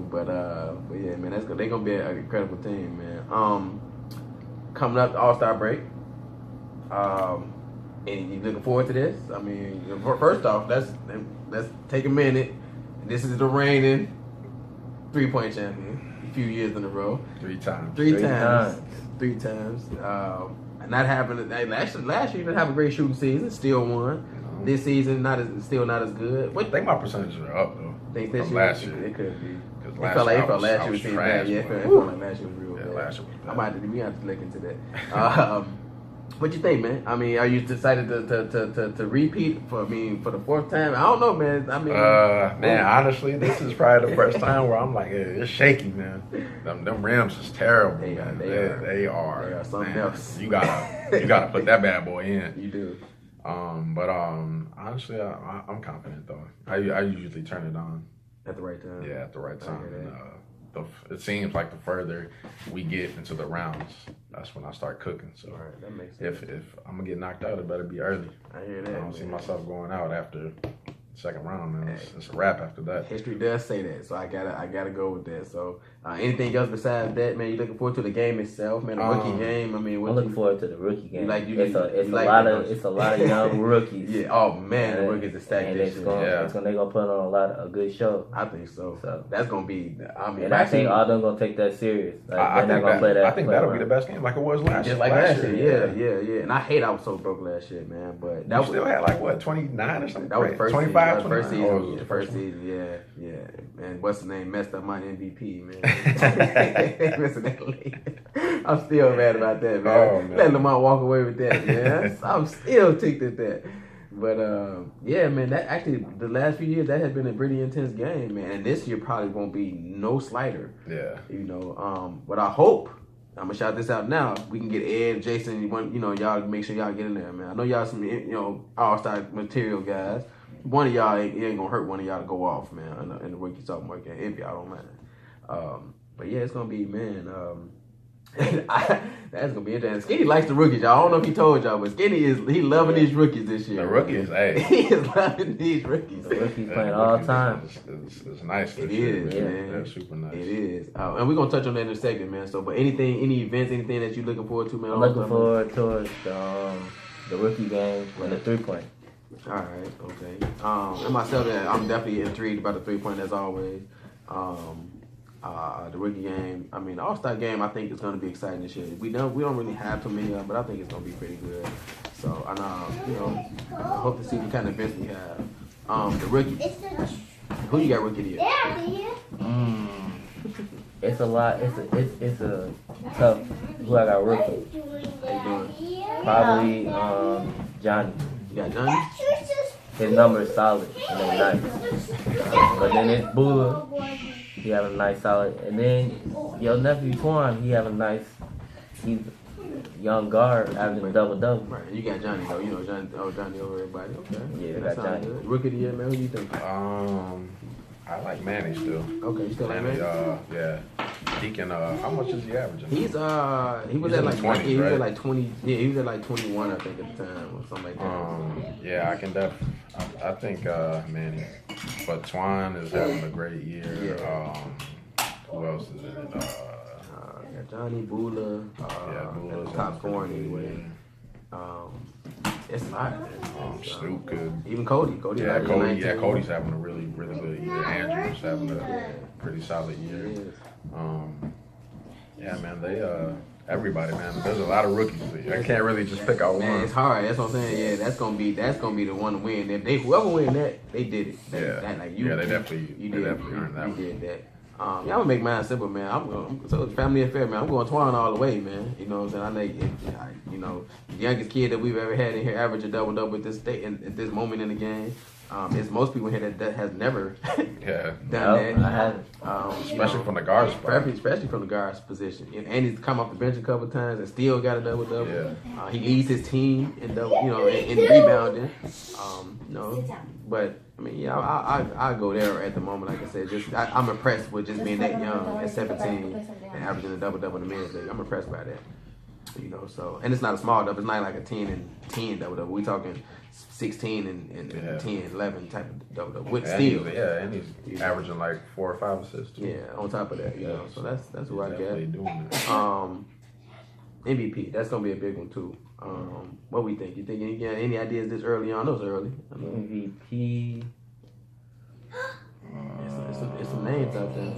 But yeah, man, that's good. They're gonna be an incredible team, man. Coming up, the All-Star break. And you looking forward to this? I mean, first off, let's take a minute. This is the reigning 3-point champion, a few years in a row. 3 times. 3 times. 3 times. Not having last year, you didn't have a great shooting season. Still won. This season, still not as good. I think my percentages are up though. Think this from year, last year. It could be. Because It felt like last year was trash. bad. Yeah, it felt like last year was real bad. Last year was bad. We have to look into that. What you think, man? I mean, are you decided to repeat for the fourth time? I don't know, man. I mean, man, honestly, this is probably the first time where I'm like, it's shaky, man. Them rims is terrible. They man. are. They are. They are something man. else. You gotta put that bad boy in. You do. But honestly, I'm confident though. I usually turn it on At the right time. Yeah, at the right time. And, it seems like the further we get into the rounds, that's when I start cooking. So right, that makes sense. if I'm gonna get knocked out, it better be early. I hear that. I don't see myself going out after second round, man. It's a wrap after that. History does say that, so I gotta go with that. So anything else besides that, man? You looking forward to the game itself, man? The rookie game. I mean, I'm looking forward to the rookie game. It's a lot of young rookies. Yeah. Oh man, the rookies are stacked this year. They're gonna put on a good show. I think so. That's gonna be. I mean, and I think all them gonna take that serious. Like, I think that'll be the best game, like it was last year. Like last year. Yeah. And I hate I was so broke last year, man. But that still had like what 29 or something. That was the first 25, season. First season. Oh, the first season, yeah. And what's the name? Messed up my MVP, man. Missing that lead. I'm still mad about that, man. Oh, man. Let Lamont walk away with that, man. I'm still ticked at that. But yeah, man. That actually the last few years that has been a pretty intense game, man. And this year probably won't be no slighter. Yeah. You know. But I hope. I'm gonna shout this out now. We can get Ed, Jason. Y'all make sure y'all get in there, man. I know y'all some all-star material guys. One of y'all ain't gonna hurt one of y'all to go off, man, in the rookie sophomore game, if y'all don't mind. But yeah, it's gonna be, man. That's gonna be interesting. Skinny likes the rookies, y'all. I don't know if he told y'all, but Skinny he loving these rookies this year. The rookies, hey. He is loving these rookies. The rookies playing all the time. It's nice. It is, year, man. They're super nice. It is, and we're gonna touch on that in a second, man. So, but any events, anything that you looking forward to, man? I'm looking forward towards the rookie game and the 3-point. All right, okay. And myself, I'm definitely intrigued about the 3-point as always. The rookie game, I mean, the All-Star game, I think it's going to be exciting this year. We don't really have too many of them, but I think it's going to be pretty good. So, and I hope to see what kind of events we have. The rookie, who you got rookie of the year? It's a lot. It's a tough. Who I got rookie? How you doing? Probably Johnny. You got Johnny? His number is solid and they're nice. But then it's Bula. He have a nice solid. And then your nephew Twan, he have a nice. He's young guard averaging double. Right. You got Johnny though. You know Johnny. Oh, Johnny over everybody. Okay. Yeah, that got Johnny. Good. Rookie of the year, man. Who you think? I like Manny still. Okay, you still like Manny? Manny? Yeah. He can. How much is he averaging? He was at like 20s, he was right? at like 20. Yeah, he was at like 21, I think, at the time, or something like that. Yeah, I can I think Manny, but Twan is having a great year. Yeah. Who else is in it? Got Johnny Bula. Bula's top scoring anyway. It's not. Snoop could. Even Cody. Cody's having a really, really good year. Andrew's having a pretty solid year. Yeah, man, they everybody, man. There's a lot of rookies. I can't really just pick out man, one. it's hard. That's what I'm saying. Yeah, that's gonna be the one to win. If whoever win that, they did it. They definitely earned that one. You did that. Yeah, I'm gonna make mine simple, man. So it's family affair, man. I'm going Twan all the way, man. You know what I'm saying? I know, the youngest kid that we've ever had in here average a double at this state at this moment in the game. It's most people here that has never done that. I haven't. Especially from the guard spot. Especially from the guard's position. And he's come off the bench a couple times and still got a double. Yeah. He leads his team in in rebounding. But I mean, yeah, I go there at the moment. Like I said, I'm impressed with just being that young at 17 and averaging a double in the men's league. I'm impressed by that. So and it's not a small double. It's not like a 10 and 10 double. We talking 16 and 10, 11 type of double. With steals. And he's averaging like 4 or 5 assists too. Yeah, on top of that, you know. So that's what I get. Doing MVP, that's gonna be a big one too. What we think? You think any ideas this early on? Those early. MVP. It's some names out there.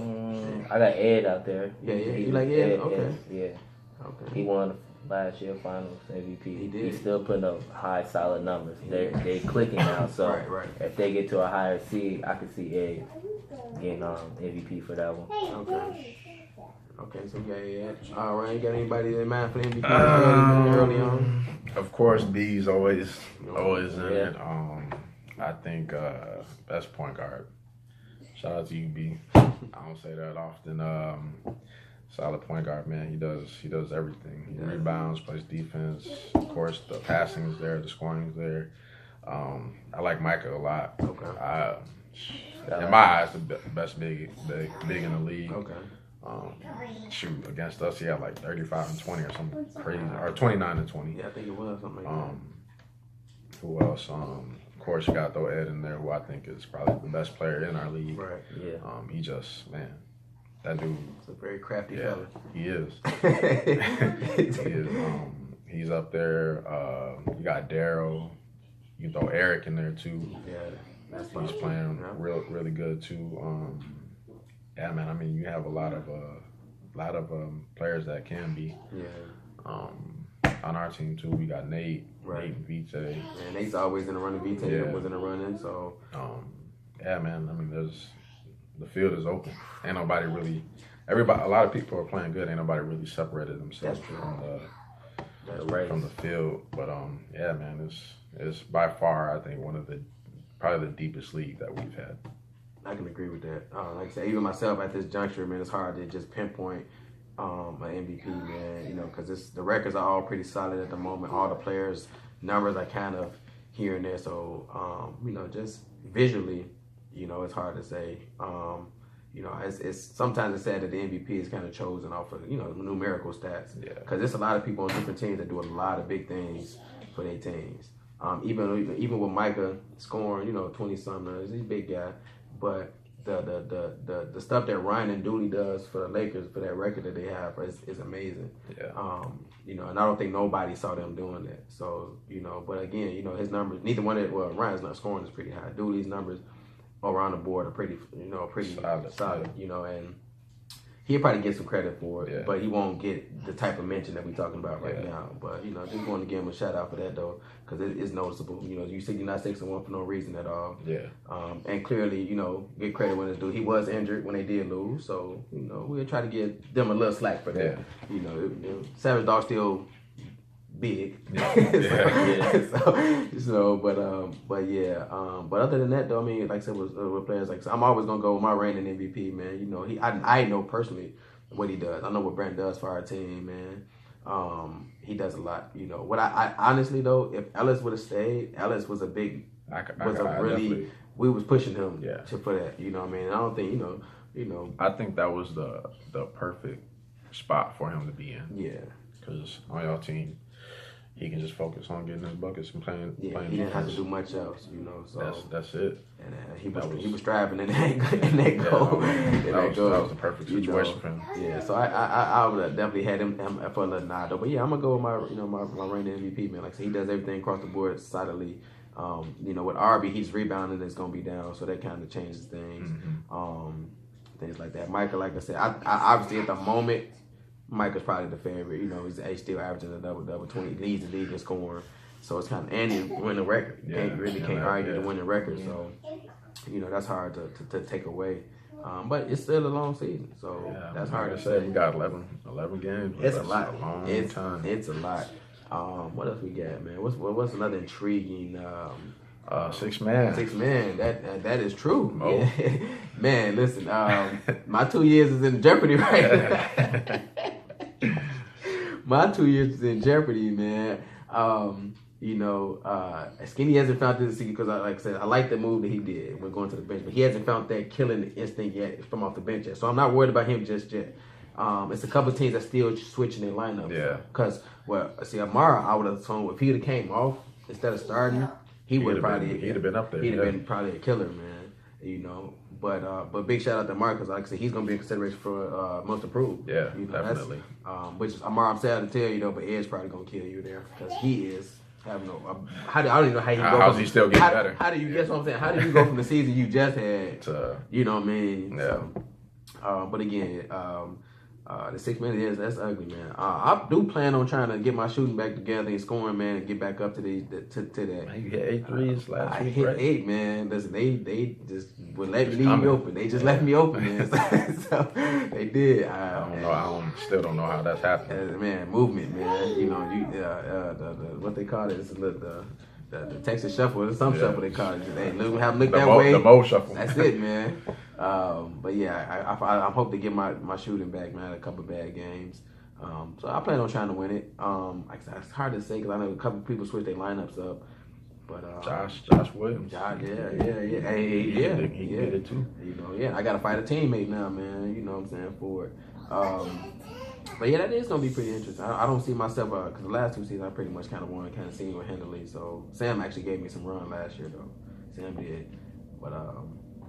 I got Ed out there. Yeah. You like Ed? Okay. Yeah. Okay. He won last year finals MVP. He did. He's still putting up high, solid numbers. They clicking now. So right. If they get to a higher seed, I could see Ed getting MVP for that one. Okay. Okay, so yeah. All right, you got anybody in mind for the MVP early on? Of course, B's always in Yeah. it. I think best point guard. Shout out to you, B. I don't say that often. Solid point guard, man. He does everything. He rebounds, plays defense. Of course, the passing is there, the scoring is there. I like Micah a lot. Okay. In my eyes, the best big in the league. Okay. Shoot, against us, he had like 35 and 20 or something crazy, or 29 and 20. Yeah, I think it was something like that. Who else? Of course, you got to throw Ed in there, who I think is probably the best player in our league. Right. Yeah. He just, man, that dude. It's a very crafty fella. He is. He is. He's up there. You got Daryl. You throw Eric in there too. Yeah. He's playing really good too. Yeah, man. I mean, you have a lot of players that can be. Yeah. On our team too, we got Nate, Right. Nate and VJ. And Nate's always in the running. VJ was in the running, so. Yeah, man. I mean, the field is open. Ain't nobody really. A lot of people are playing good. Ain't nobody really separated themselves from the field. But yeah, man, it's by far, I think, probably the deepest league that we've had. I can agree with that. Like I said, even myself at this juncture, man, it's hard to just pinpoint an MVP, man. You know, because the records are all pretty solid at the moment. All the players' numbers are kind of here and there. So, you know, just visually, you know, it's hard to say. You know, it's sometimes it's sad that the MVP is kind of chosen off of, you know, numerical stats. Yeah. Because there's a lot of people on different teams that do a lot of big things for their teams. Even with Micah scoring, you know, 20-something, he's a big guy. But the stuff that Ryan and Dooley does for the Lakers, for that record that they have, is amazing. Yeah. You know, and I don't think nobody saw them doing that. So, you know, but again, you know, his numbers, Ryan's not scoring is pretty high. Dooley's numbers around the board are pretty solid, you know, and he'll probably get some credit for it, but he won't get the type of mention that we're talking about right now. But, you know, just want to give him a shout out for that, though, because it is noticeable. You know, you see you're not 6-1 for no reason at all. Yeah. And clearly, you know, get credit when it's due. He was injured when they did lose, so, you know, we'll try to give them a little slack for that. Yeah. You know, Savage Dog still big. But other than that, though, I mean, like I said, with players like, so I'm always gonna go with my reigning MVP, man. You know, I know personally what he does. I know what Brent does for our team, man. He does a lot. You know, what I honestly though, if Ellis would have stayed, Ellis was a big, we was pushing him for that. You know what I mean? And I don't think you know. I think that was the perfect spot for him to be in. Yeah. Because on your team, he can just focus on getting his buckets and playing. He didn't have to do much else, you know. So that's it. And he was striving in that goal. That was the perfect situation for him. Yeah, so I would have definitely had him for a little nod though. But yeah, I'm gonna go with my reigning MVP, man. Like I said, he does everything across the board solidly. You know, with Arby, he's rebounding, it's gonna be down, so that kind of changes things. Mm-hmm. Things like that. Michael, like I said, I obviously at the moment, Michael's probably the favorite. You know, he's still averaging a double, 20, leads the league in scoring. So it's kind of, and he win the record. You can't argue the winning record. So, you know, that's hard to take away. But it's still a long season, so that's hard to say. We got 11 games. It's a lot. A long time. It's a lot. What else we got, man? What's another intriguing? 6 man. 6 man. That is true. Oh. Yeah. Man, listen. My 2 years is in jeopardy right now. My 2 years is in jeopardy, man. You know, Skinny hasn't found this because, like I said, I like the move that he did when going to the bench, but he hasn't found that killing instinct yet from off the bench yet. So I'm not worried about him just yet. It's a couple of teams that still switching their lineup. Yeah. Because, Amara, I would have told if he'd have came off instead of starting, he'd have been up there. He'd have been probably a killer, man. You know. But big shout out to Amara because, like I said, he's gonna be in consideration for most improved. Yeah, you know, definitely. Which is Amara, I'm sad to tell you though, but Ed's probably gonna kill you there because he is. I don't even know how you go. How's he still getting better? How do you guess what I'm saying? How do you go from the season you just had to, you know what I mean? Yeah. So, but again, The 6 minutes, that's ugly, man. I do plan on trying to get my shooting back together and scoring, man, and get back up to that. Man, you hit 8 threes last I week, hit right? 8, man. Listen, they just would let me open. They just left me open, man. So they did. I don't know. I still don't know how that's happening. Man, movement, man. You know, the what they call it is the Texas Shuffle or some shuffle they call it. They have look that way. The Moe Shuffle. That's it, man. But yeah, I hope to get my shooting back, man. A couple bad games. So I plan on trying to win it. It's hard to say because I know a couple people switch their lineups up. But Josh Williams. Yeah. Hey, he did it too. You know, I got to fight a teammate now, man. You know what I'm saying, for it. But yeah, that is gonna be pretty interesting. I don't see myself because the last 2 seasons I pretty much kind of won kind of single-handedly. So Sam actually gave me some run last year though. Sam did. But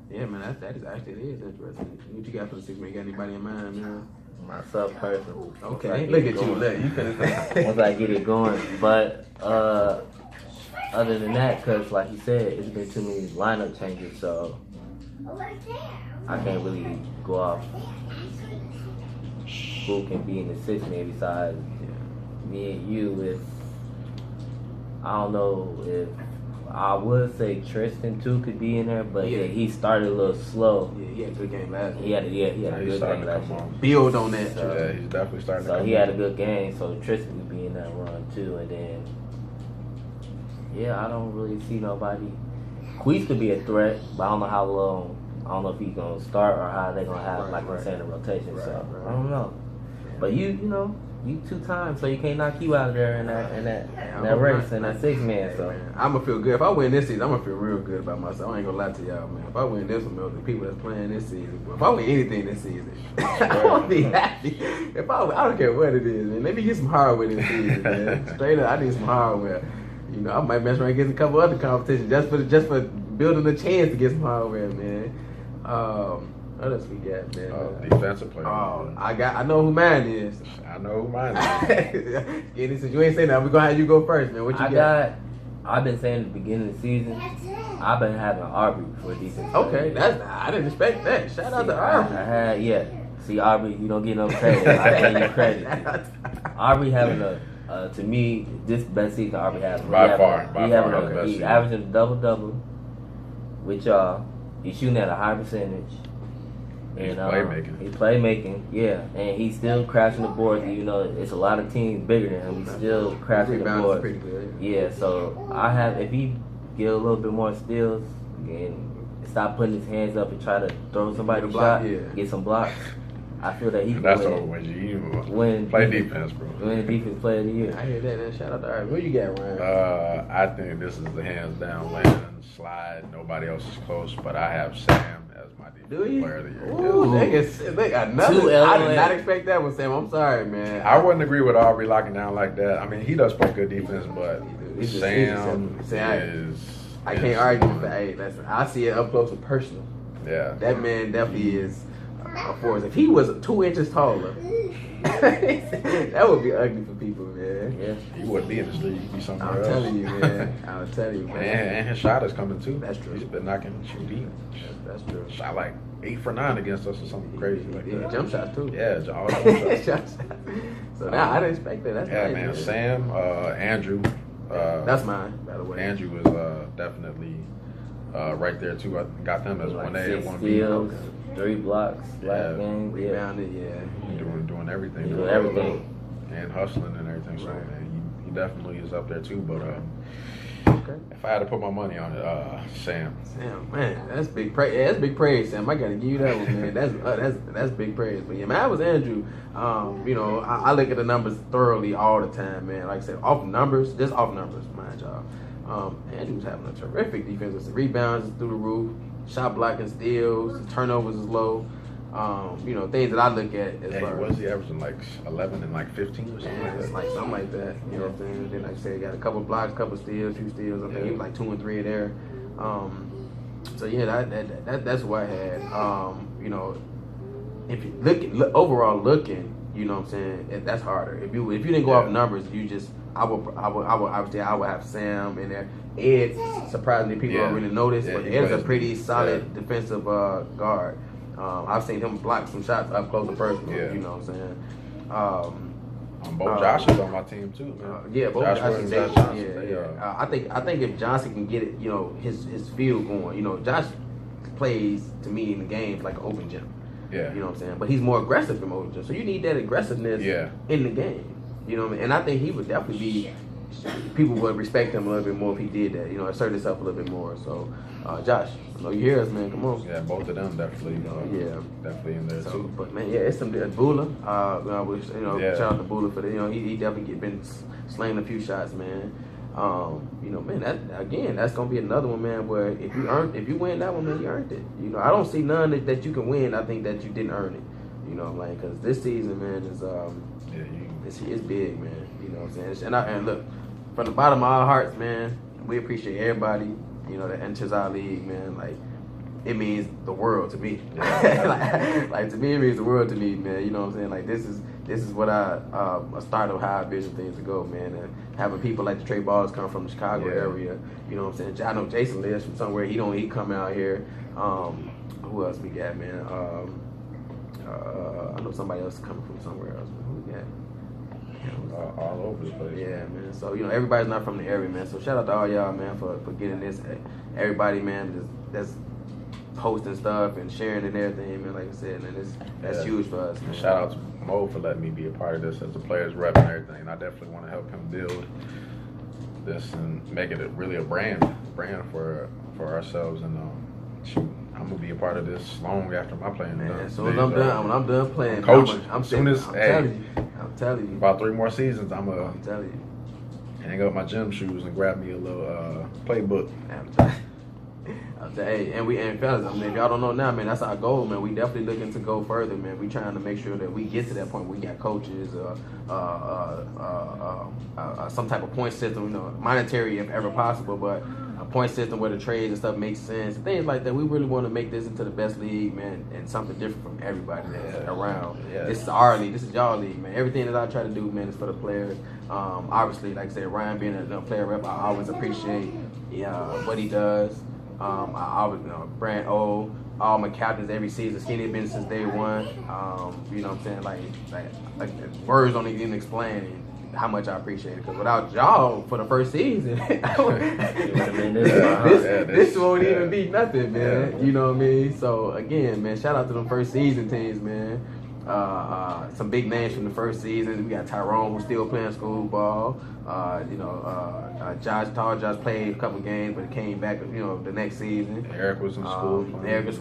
yeah, man, that is actually it is interesting. What you got for the 6 man? You got anybody in mind, man? Myself personally. Okay, look at you. Look, you finna. Once I get it going, but other than that, because like you said, it's been too many lineup changes, so I can't really go off who can be in the 6 man besides me and you. If I don't know if I would say Tristan too could be in there, but yeah, he started a little slow. Yeah, he had a good game last year. He had a good game last year. Build on that. So, yeah, he's definitely starting. So he had a good game. So Tristan could be in that run too, and then I don't really see nobody. Queese could be a threat, but I don't know how long. I don't know if he's gonna start or how they're gonna have I'm saying, a rotation. So I don't know. But you know, you 2 times, so you can't knock you out of there in that race in that 6 man. So I'm gonna feel good if I win this season. I'm gonna feel real good about myself. I ain't gonna lie to y'all, man. If I win this one, the people that's playing this season. If I win anything this season, I'm gonna be happy. I don't care what it is, man. Let me get some hardware this season, man. Straight up, I need some hardware. You know, I might mess around and get a couple other competitions just for building a chance to get some hardware, man. What else we got, man? Defensive player. I know who mine is. I know who mine is. Yeah, since you ain't saying that, we're gonna have you go first, man. What you got? I've been saying at the beginning of the season, I've been having Aubrey for defense. Okay, I didn't expect that. Shout out to Aubrey. See, Aubrey, you don't get no credit. I give you credit. Aubrey having to me, this best season Aubrey having. By far, He's averaging a double-double with y'all. He's shooting at a high percentage. And He's playmaking, yeah. And he's still crashing the boards. You know, it's a lot of teams bigger than him. He's still crashing the boards. Pretty good. Yeah, so if he get a little bit more steals and stop putting his hands up and try to throw somebody a shot, get some blocks, I feel that he can win. Play defense, bro. Win the defense player of the year. I hear that, man. Shout out to Art. What you got, Ryan? I think this is the hands down landslide. Nobody else is close, but I have Sam as my defensive player of the year. Ooh, they got nothing. I did not expect that with Sam. I'm sorry, man. I wouldn't agree with Aubrey locking down like that. I mean, he does play good defense, but Sam is. I can't argue with that. Hey, listen, I see it up close and personal. Yeah. That man definitely is a force. If he was 2 inches taller, that would be ugly for people, man. Yeah. He wouldn't be in this league. He'd be somewhere else. I'm telling you, man. I'll tell you, man. And his shot is coming too. That's true. He's been knocking shooting. That's true. Shot like 8 for 9 against us or something crazy like that. Jump shots too. Yeah, all jump shots. So now I didn't expect that. That's nice, man. Sam, Andrew. That's mine, by the way. Andrew is definitely right there too. I got them as 1A and 1B. 3 blocks, last game, rebounded, doing everything. Doing everything. And hustling and everything. So man, he definitely is up there too. But if I had to put my money on it, Sam. Sam, man, that's big praise. Yeah, that's big praise, Sam. I gotta give you that one, man. That's big praise. But yeah, man, I was Andrew. You know, I look at the numbers thoroughly all the time, man. Like I said, off numbers, mind y'all. Andrew's having a terrific defense. The rebounds is through the roof. Shot blocking, steals, turnovers is low. You know, things that I look at as far as he averaging like 11 and like 15 or something like that. Like something like that. You know what I'm saying? Then like I said, got a couple blocks, couple steals, few steals. I think he was like 2 and 3 there. So yeah, that's what I had. You know, if you overall looking, you know what I'm saying, that's harder. If you didn't go off numbers, you just I would have Sam in there. Ed, surprisingly, people don't really notice, but Ed's a pretty solid defensive guard. I've seen him block some shots up close and personal. Yeah. You know what I'm saying? Both Josh is on my team too, man. Yeah, both Josh Josh Williams, and Josh Johnson. yeah. I think if Johnson can get it, you know, his field going, you know, Josh plays to me in the games like an open gym. Yeah. You know what I'm saying? But he's more aggressive than open gym, so you need that aggressiveness in the game. You know what I mean? And I think he would definitely be. People would respect him a little bit more if he did that. You know, assert himself a little bit more. So, Josh, I know you hear us, man. Come on. Yeah, both of them definitely. Definitely in there too. But man, yeah, it's some Bula. Shout out to Bula for the. You know, he definitely been slaying a few shots, man. You know, man, that's gonna be another one, man. Where if you win that one, man, you earned it. You know, I don't see none that you can win. I think that you didn't earn it. You know, like because this season, man, is it's big, man. You know what I'm saying? And look, from the bottom of our hearts, man, we appreciate everybody. You know, that enters our league, man. Like it means the world to me. like to me, it means the world to me, man. You know what I'm saying? Like this is what a start of how I envision things to go, man. And having people like the Trey Balls come from the Chicago area, you know what I'm saying? I know Jason lives from somewhere. He come out here. Who else we got, man? I know somebody else coming from somewhere else. Man. Who we got? All over the place. Yeah, man. So, you know, everybody's not from the area, man. So, shout out to all y'all, man, for getting this. Everybody, man, that's posting stuff and sharing and everything, man. Like I said, man, that's huge for us, man. Shout out to Mo for letting me be a part of this as a player's rep and everything. And I definitely want to help him build this and make it really a brand for ourselves. And shoot, I'm gonna be a part of this long after my playing. Man, as soon as I'm done, when I'm done playing, coaching. I'm telling you. About 3 more seasons, I'm telling you. Hang up my gym shoes and grab me a little playbook. Hey, and fellas, I mean, if y'all don't know now, man, that's our goal, man. We definitely looking to go further, man. We trying to make sure that we get to that point where we got coaches, some type of point system, you know, monetary if ever possible, but a point system where the trades and stuff makes sense, and things like that. We really want to make this into the best league, man, and something different from everybody that's around. Yeah. This is our league. This is y'all league, man. Everything that I try to do, man, is for the players. Obviously, like I said, Ryan being a player rep, I always appreciate what he does. I always, Brand O, all my captains every season. Skinny been since day one. You know what I'm saying? Like words don't even explain how much I appreciate it. Because without y'all for the first season, this won't even be nothing, man. You know what I mean? So again, man, shout out to them first season teams, man. Some big names from the first season. We got Tyrone, who's still playing school ball. Josh played a couple games, but came back, the next season. Eric was in school. Eric was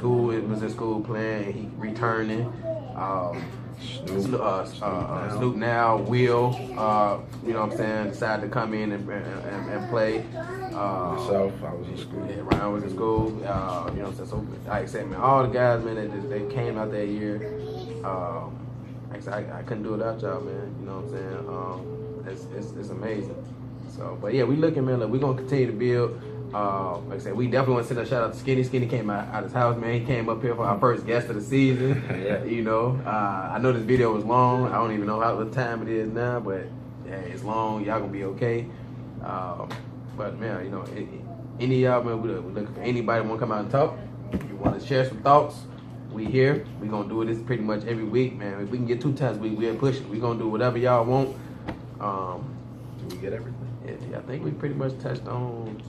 in school playing, and he returning. Snoop now, Will, you know what I'm saying, decided to come in and play. Myself, I was in school. Yeah, Ryan was in school. You know what I'm saying? So, like I said, man, all the guys, man, that came out that year. Like I said, I couldn't do it without y'all, man. You know what I'm saying? It's amazing. So, but yeah, we looking, man. We're gonna continue to build. Like I said, we definitely want to send a shout out to Skinny. Skinny came out his house, man. He came up here for our first guest of the season. Yeah. You know, I know this video was long. I don't even know what time it is now, but yeah, it's long. Y'all gonna be okay. But man, any of y'all, man, we're looking for anybody want to come out and talk. If you want to share some thoughts, we here. We gonna do this pretty much every week, man. If we can get 2 times a week, we'll push it. We gonna do whatever y'all want. Do we get everything? Yeah, I think we pretty much touched on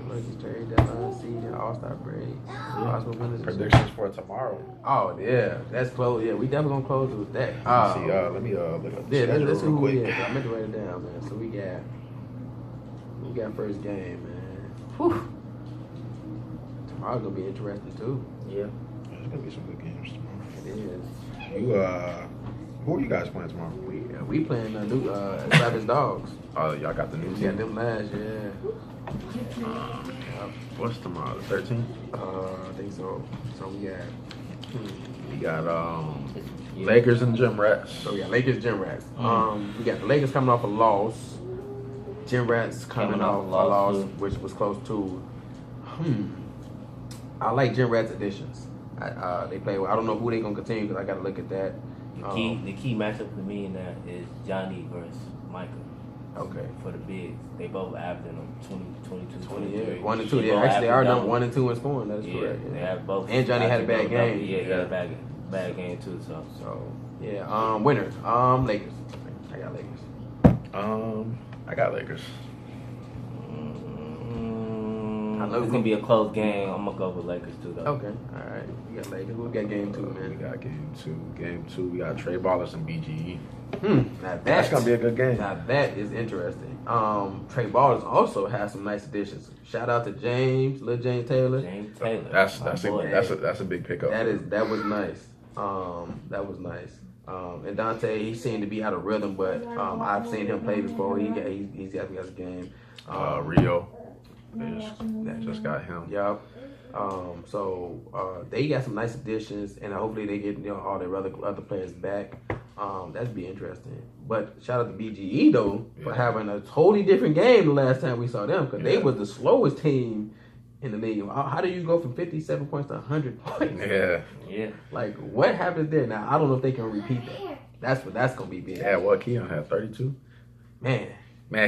lucky trade deadline, season, All-Star break, possible winners. Predictions for tomorrow. Oh yeah, that's close. Yeah, we definitely gonna close with that. Let me look up the schedule let's see real who quick. we got. I meant to write it down, man. So we got first game, man. Whew. Tomorrow's gonna be interesting too. Yeah. There's gonna be some good games tomorrow. It is. Who are you guys playing tomorrow? We playing the new Savage Dogs. Oh, y'all got the new We team. got them last year. What's tomorrow? The 13th? I think so. So We got Lakers and Gym Rats. So we got Lakers, Gym Rats. We got the Lakers coming off a loss. Gym Rats coming off a loss, which was close to. I like Gym Rats additions. They play well. I don't know who they gonna continue because I got to look at that. The key matchup for me in that is Johnny versus Micah. Okay. For the bigs. They both averaging them 20, 22, 20, 23. yeah. 1 and 2. They Yeah, both actually, they are averaging number double. 1 and 2 in scoring. That is Yeah, correct. they have both. And Johnny had a bad averaging double. game. Yeah, he had a bad game too. So yeah. Winners. Lakers. I got Lakers. I got Lakers. I know It's gonna be a close game. I'm gonna go with Lakers too, though. Okay, all right. We got Lakers. We got game 2, man. We got game 2. Game 2, we got Trey Ballers and BGE. Now That's gonna be a good game. Now that is interesting. Trey Ballers also has some nice additions. Shout out to Lil James Taylor. James Taylor. That's a big pickup. That was nice. That was nice. And Dante, he seemed to be out of rhythm, but I've seen him play before. He's got a game. Rio. They just got him. Yup. So they got some nice additions, and hopefully they get all their other players back. That'd be interesting. But shout out to BGE though for having a totally different game the last time we saw them, because they was the slowest team in the league. How do you go from 57 points to 100 points? Yeah. Like what happened there? Now I don't know if they can repeat that. That's gonna be big. Yeah, what Keon had 32. Man,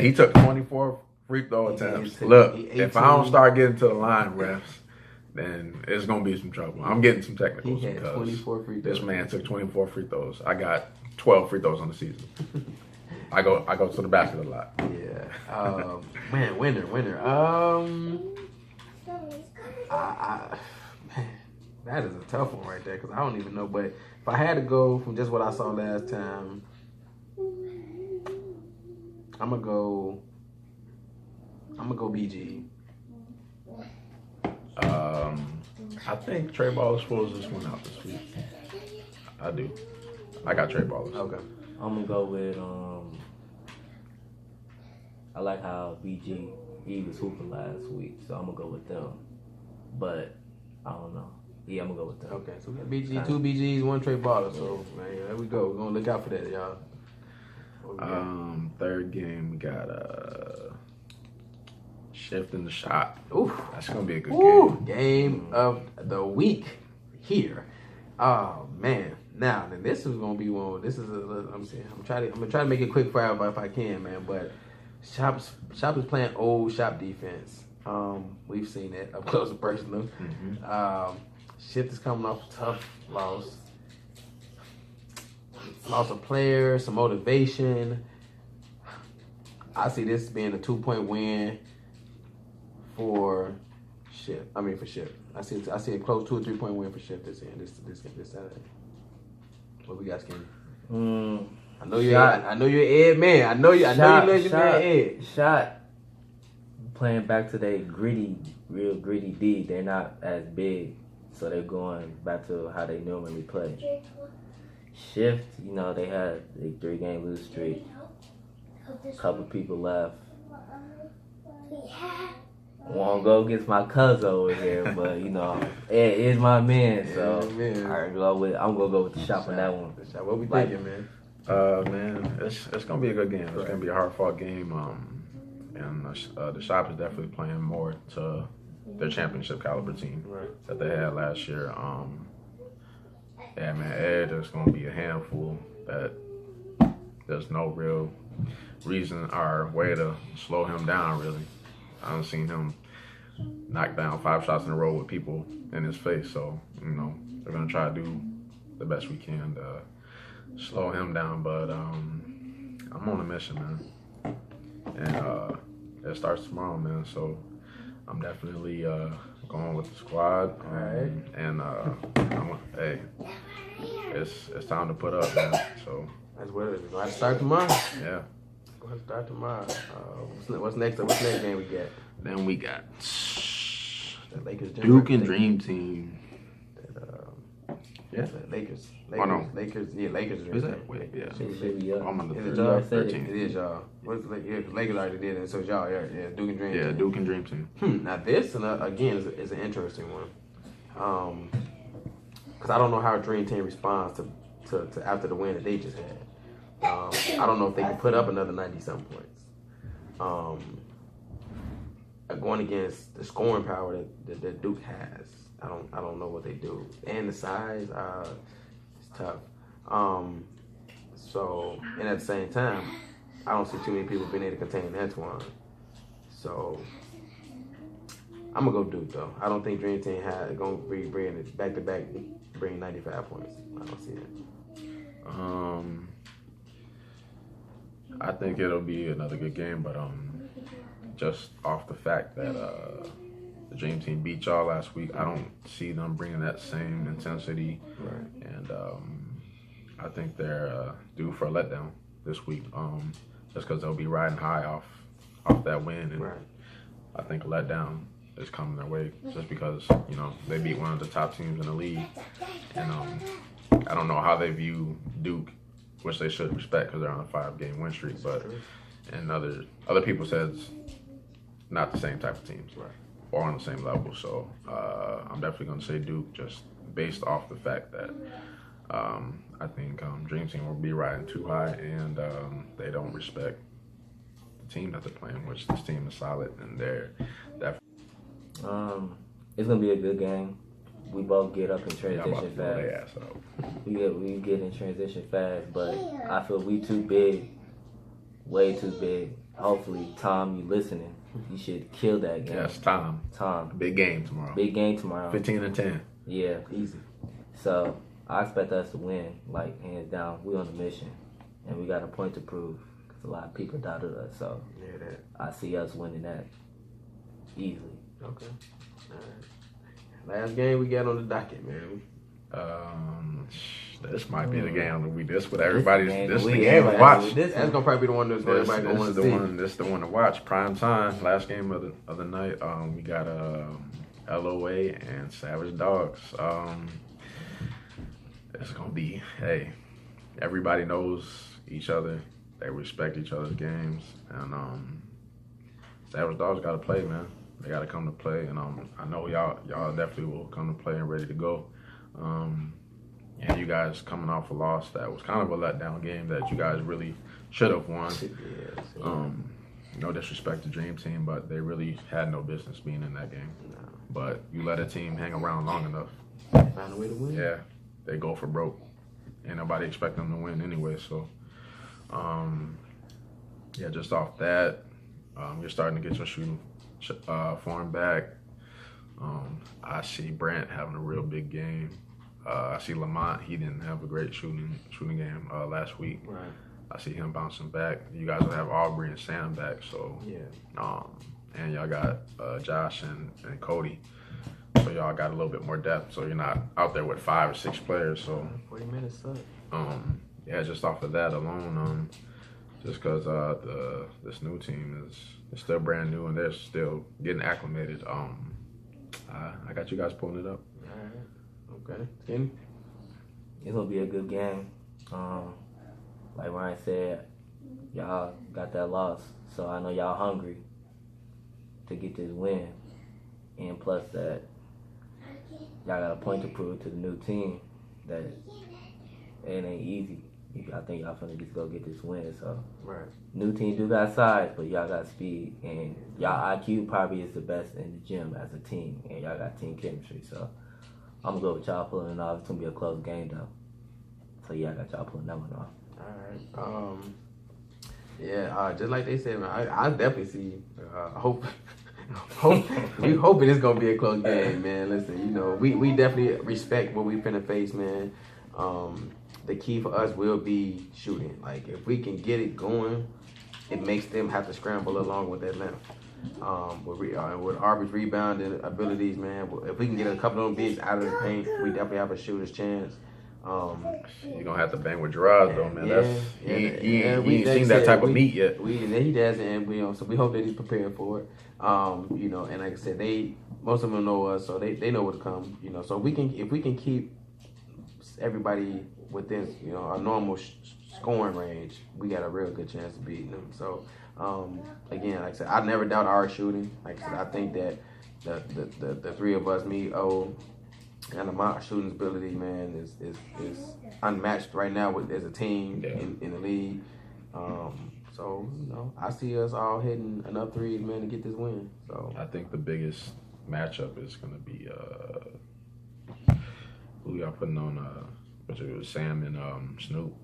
he took 24 free throw attempts. Look, if I don't start getting to the line, refs, then it's gonna be some trouble. I'm getting some technicals he had because 24 free throws. this man took 24 free throws. I got 12 free throws on the season. I go to the basket a lot. Yeah. Man, winner. Man, that is a tough one right there because I don't even know. But if I had to go from just what I saw last time, I'm gonna go BG. I think Trey Ballers pulls this one out this week. I do. I got Trey Ballers. Okay. I'm gonna go with I like how BG he was hooping last week, so I'm gonna go with them. But I don't know. Yeah, I'm gonna go with them. Okay, so we got BG, 2 BGs, 1 Trey Baller. So man, there we go. We're gonna look out for that, y'all. Third game we got Shift in the Shot. Ooh, that's gonna be a good game. Game of the week here. Oh man. Now then this is gonna be one. This is I'm gonna try to make it quick fire if I can, man. But Shop is playing old Shop defense. We've seen it up close and personal. Shift is coming off a tough loss. Loss of players, some motivation. I see this being a 2-point win for Shift. For Shift. I see a close 2 or 3 point win for Shift this Saturday. What we got, Skinny? I know you're Ed man. I know you love your man Ed. Shot playing back to their real gritty D. They're not as big, so they're going back to how they normally play. Shift, they had a 3-game lose streak. A couple people left. Won't go against my cousin over here, but Ed is my man, so I'm gonna go with the Shop on that one. What we thinking, man? Man, it's gonna be a good game. It's gonna be a hard fought game. And the Shop is definitely playing more to their championship caliber team that they had last year. Yeah, man, Ed is gonna be a handful that there's no real reason or way to slow him down. Really, I haven't seen him knock down 5 shots in a row with people in his face. So we're gonna try to do the best we can to slow him down. But I'm on a mission, man, and it starts tomorrow, man. So I'm definitely going with the squad. All right. And it's time to put up, man. So that's what it is. We're going to start tomorrow. Yeah. We're going to start tomorrow. What's next? What's next game we got? Then we got The Lakers. Duke and Dream Team. Yeah. Lakers. Oh, no. Lakers. Yeah, Lakers. Is that? Wait, yeah. I'm on the Is it 13th. y'all? 13th. It is y'all. What's Lakers already did it, so it's y'all. Yeah, Duke and Dream. Yeah, Team. Duke and Dream Team. Now this, again, is an interesting one. Because I don't know how Dream Team responds to after the win that they just had. I don't know if they can put up another 90-something points. Going against the scoring power that Duke has, I don't know what they do, and the size, it's tough. And at the same time, I don't see too many people being able to contain Antoine. So I'm gonna go Duke though. I don't think Dream Team gonna be bringing it back to back, bring 95 points. I don't see that. I think it'll be another good game, but just off the fact that the Dream Team beat y'all last week, I don't see them bringing that same intensity. Right. And I think they're due for a letdown this week, just because they'll be riding high off that win, and Right. I think a letdown is coming their way just because they beat one of the top teams in the league, and I don't know how they view Duke, which they should respect because they're on a 5-game win streak, but and other people said it's not the same type of teams, Right. or on the same level. So I'm definitely going to say Duke, just based off the fact that I think Dream Team will be riding too high, and they don't respect the team that they're playing, which this team is solid, and they're definitely. It's gonna be a good game. We both get up in transition fast. We get in transition fast, but I feel we too big, way too big. Hopefully, Tom, you listening? You should kill that game. Yes, Tom. Big game tomorrow. 15-10. Yeah, easy. So I expect us to win, like hands down. We on a mission, and we got a point to prove because a lot of people doubted us. So Yeah, that. I see us winning that easily. Okay. All right. Last game we got on the docket, man. This might be the game of the week. This what everybody's. This the game Everybody- to watch. That's gonna probably be the one that's everybody gonna want to see. This the one to watch. Prime time. Last game of the night. We got LOA and Savage Dogs. It's gonna be. Hey, everybody knows each other. They respect each other's games, and Savage Dogs got to play, man. They got to come to play, and I know y'all definitely will come to play and ready to go. And you guys coming off a loss that was kind of a letdown game that you guys really should have won. No disrespect to Dream Team, but they really had no business being in that game. No. But you let a team hang around long enough. Find a way to win. Yeah, they go for broke. Ain't nobody expect them to win anyway. So, yeah, just off that, you're starting to get your shooting form back. I see Brant having a real big game. I see Lamont, he didn't have a great shooting game last week. Right. I see him bouncing back. You guys will have Aubrey and Sam back, so Yeah. and y'all got Josh and Cody. So y'all got a little bit more depth, so you're not out there with 5 or 6 players. So 40 minutes suck. yeah, just off of that alone, just because this new team is still brand new and they're still getting acclimated. I got you guys pulling it up. All right. Okay. Kenny? It's gonna be a good game. Like Ryan said, y'all got that loss, so I know y'all hungry to get this win. And plus that, y'all got a point to prove to the new team that it ain't easy. I think y'all finna just go get this win. So Right. new team do got size, but y'all got speed, and y'all IQ probably is the best in the gym as a team, and y'all got team chemistry. So I'm gonna go with y'all pulling it off. It's gonna be a close game though. So yeah, I got y'all pulling that one off. All right. Yeah. Just like they said, man. I definitely see. Hope. We hoping it's gonna be a close game, man. Listen, we definitely respect what we finna face, man. The key for us will be shooting. Like if we can get it going, it makes them have to scramble along with that length. With Aubrey's rebounding abilities, man. If we can get a couple of them bigs out of the paint, we definitely have a shooter's chance. You're gonna have to bang with Gerard though, man. He ain't seen that type of meat yet. He doesn't, and so we hope that he's prepared for it. And like I said, most of them know us, so they know what to come. So if we can keep everybody within a normal scoring range, we got a real good chance of beating them. So again, like I said, I never doubt our shooting. Like I said, I think that the three of us, me, O, and Lamont shooting ability, man, is unmatched right now as a team in the league. So I see us all hitting enough threes, man, to get this win. So I think the biggest matchup is gonna be who y'all putting on, which it was Sam and Snoop.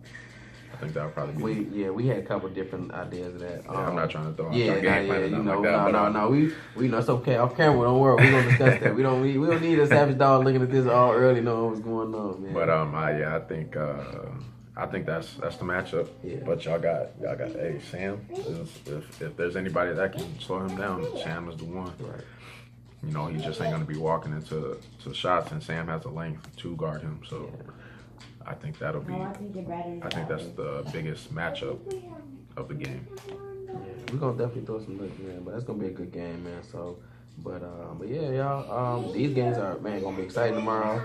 I think that'll probably be. We had a couple different ideas of that. I'm not trying to throw out game plan or nothing no, like that. No. We know it's okay. Off camera, don't worry. We gonna discuss that. We don't need a savage dog looking at this all early knowing what's going on, man. But I think that's the matchup. Yeah. But y'all got hey, Sam. If there's anybody that can slow him down, Sam is the one. Right. You know, he just ain't gonna be walking into shots, and Sam has the length to guard him. So I think that'll be. I think that's the biggest matchup of the game. Yeah, we're gonna definitely throw some looks, man. But that's gonna be a good game, man. So, but yeah, y'all. These games are gonna be exciting tomorrow.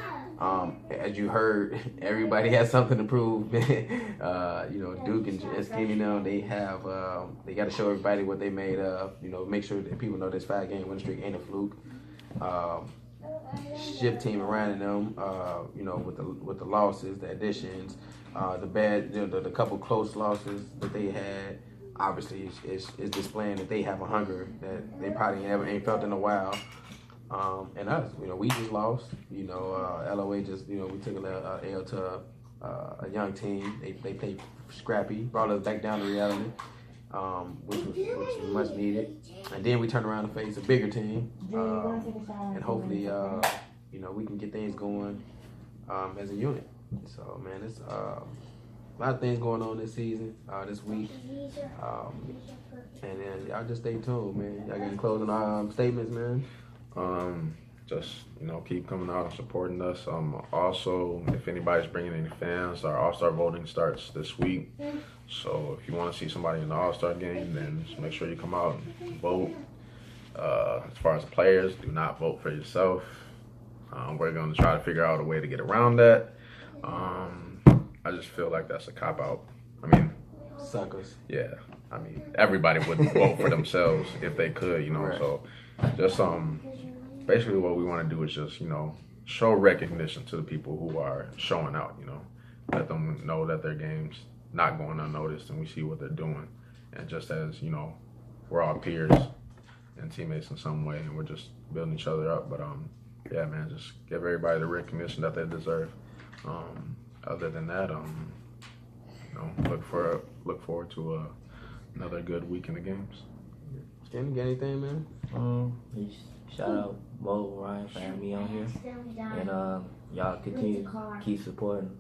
As you heard, everybody has something to prove. You know, Duke and Skinny now they got to show everybody what they made of. You know, make sure that people know this 5-game win streak ain't a fluke. Shift team around them. You know, with the losses, the additions, the couple close losses that they had. Obviously, it's displaying that they have a hunger that they probably ain't felt in a while. And us, you know, we just lost. You know, LOA just, you know, we took a L to a young team. They played scrappy, brought us back down to reality, which was much needed. And then we turned around and faced a bigger team, and hopefully, you know, we can get things going as a unit. So, man, it's a lot of things going on this season, this week. And then y'all just stay tuned, man. Y'all got any closing statements, man? Just, you know, keep coming out and supporting us. Also, if anybody's bringing any fans, our All-Star voting starts this week. So if you want to see somebody in the All-Star game, then just make sure you come out and vote. As far as the players, do not vote for yourself. We're going to try to figure out a way to get around that. I just feel like that's a cop-out. I mean, suckers. Yeah. I mean, everybody would vote for themselves if they could, you know. Right. So just basically what we want to do is just, you know, show recognition to the people who are showing out, you know. Let them know that their game's not going unnoticed and we see what they're doing. And just as, you know, we're all peers and teammates in some way and we're just building each other up. But yeah, man, just give everybody the recognition that they deserve. Other than that, you know, look forward to another good week in the games. Skinny, got anything, man? Shout out Moe, Ryan for having me on here, and y'all continue to keep supporting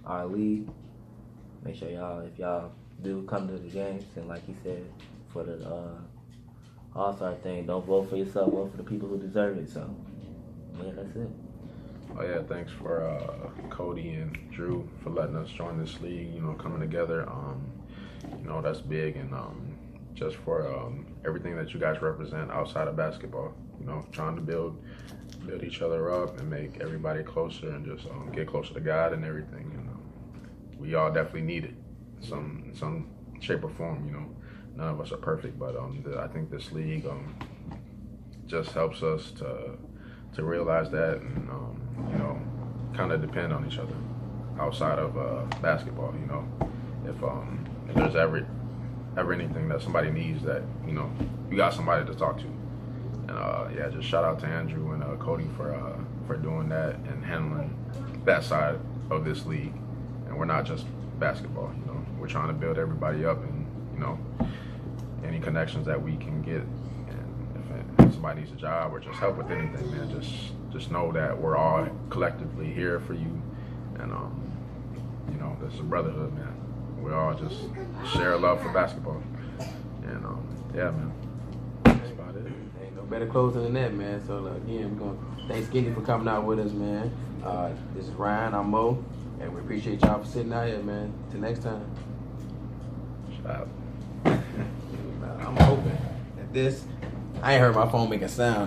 our league. Make sure if y'all do come to the games, and like he said, for the All-Star thing, don't vote for yourself, vote for the people who deserve it. So yeah, that's it. Oh yeah, thanks for Cody and Drew for letting us join this league. You know, coming together. You know, that's big, and just for everything that you guys represent outside of basketball. You know, trying to build each other up and make everybody closer and just get closer to God and everything. And we all definitely need it in some shape or form. You know, none of us are perfect, but I think this league just helps us to realize that and you know, kind of depend on each other outside of basketball. You know, if there's ever anything that somebody needs, that, you know, you got somebody to talk to. And yeah, just shout out to Andrew and Cody for doing that and handling that side of this league. And we're not just basketball, you know. We're trying to build everybody up, and, you know, any connections that we can get. And if somebody needs a job or just help with anything, man, just know that we're all collectively here for you. And you know, this is a brotherhood, man. We all just share a love for basketball. And yeah, man. That's about it. Ain't no better closing than that, man. So again, we're gonna thank Skinny for coming out with us, man. This is Ryan, I'm Mo, and we appreciate y'all for sitting out here, man. Till next time. Shout out. I'm hoping that I ain't heard my phone make a sound.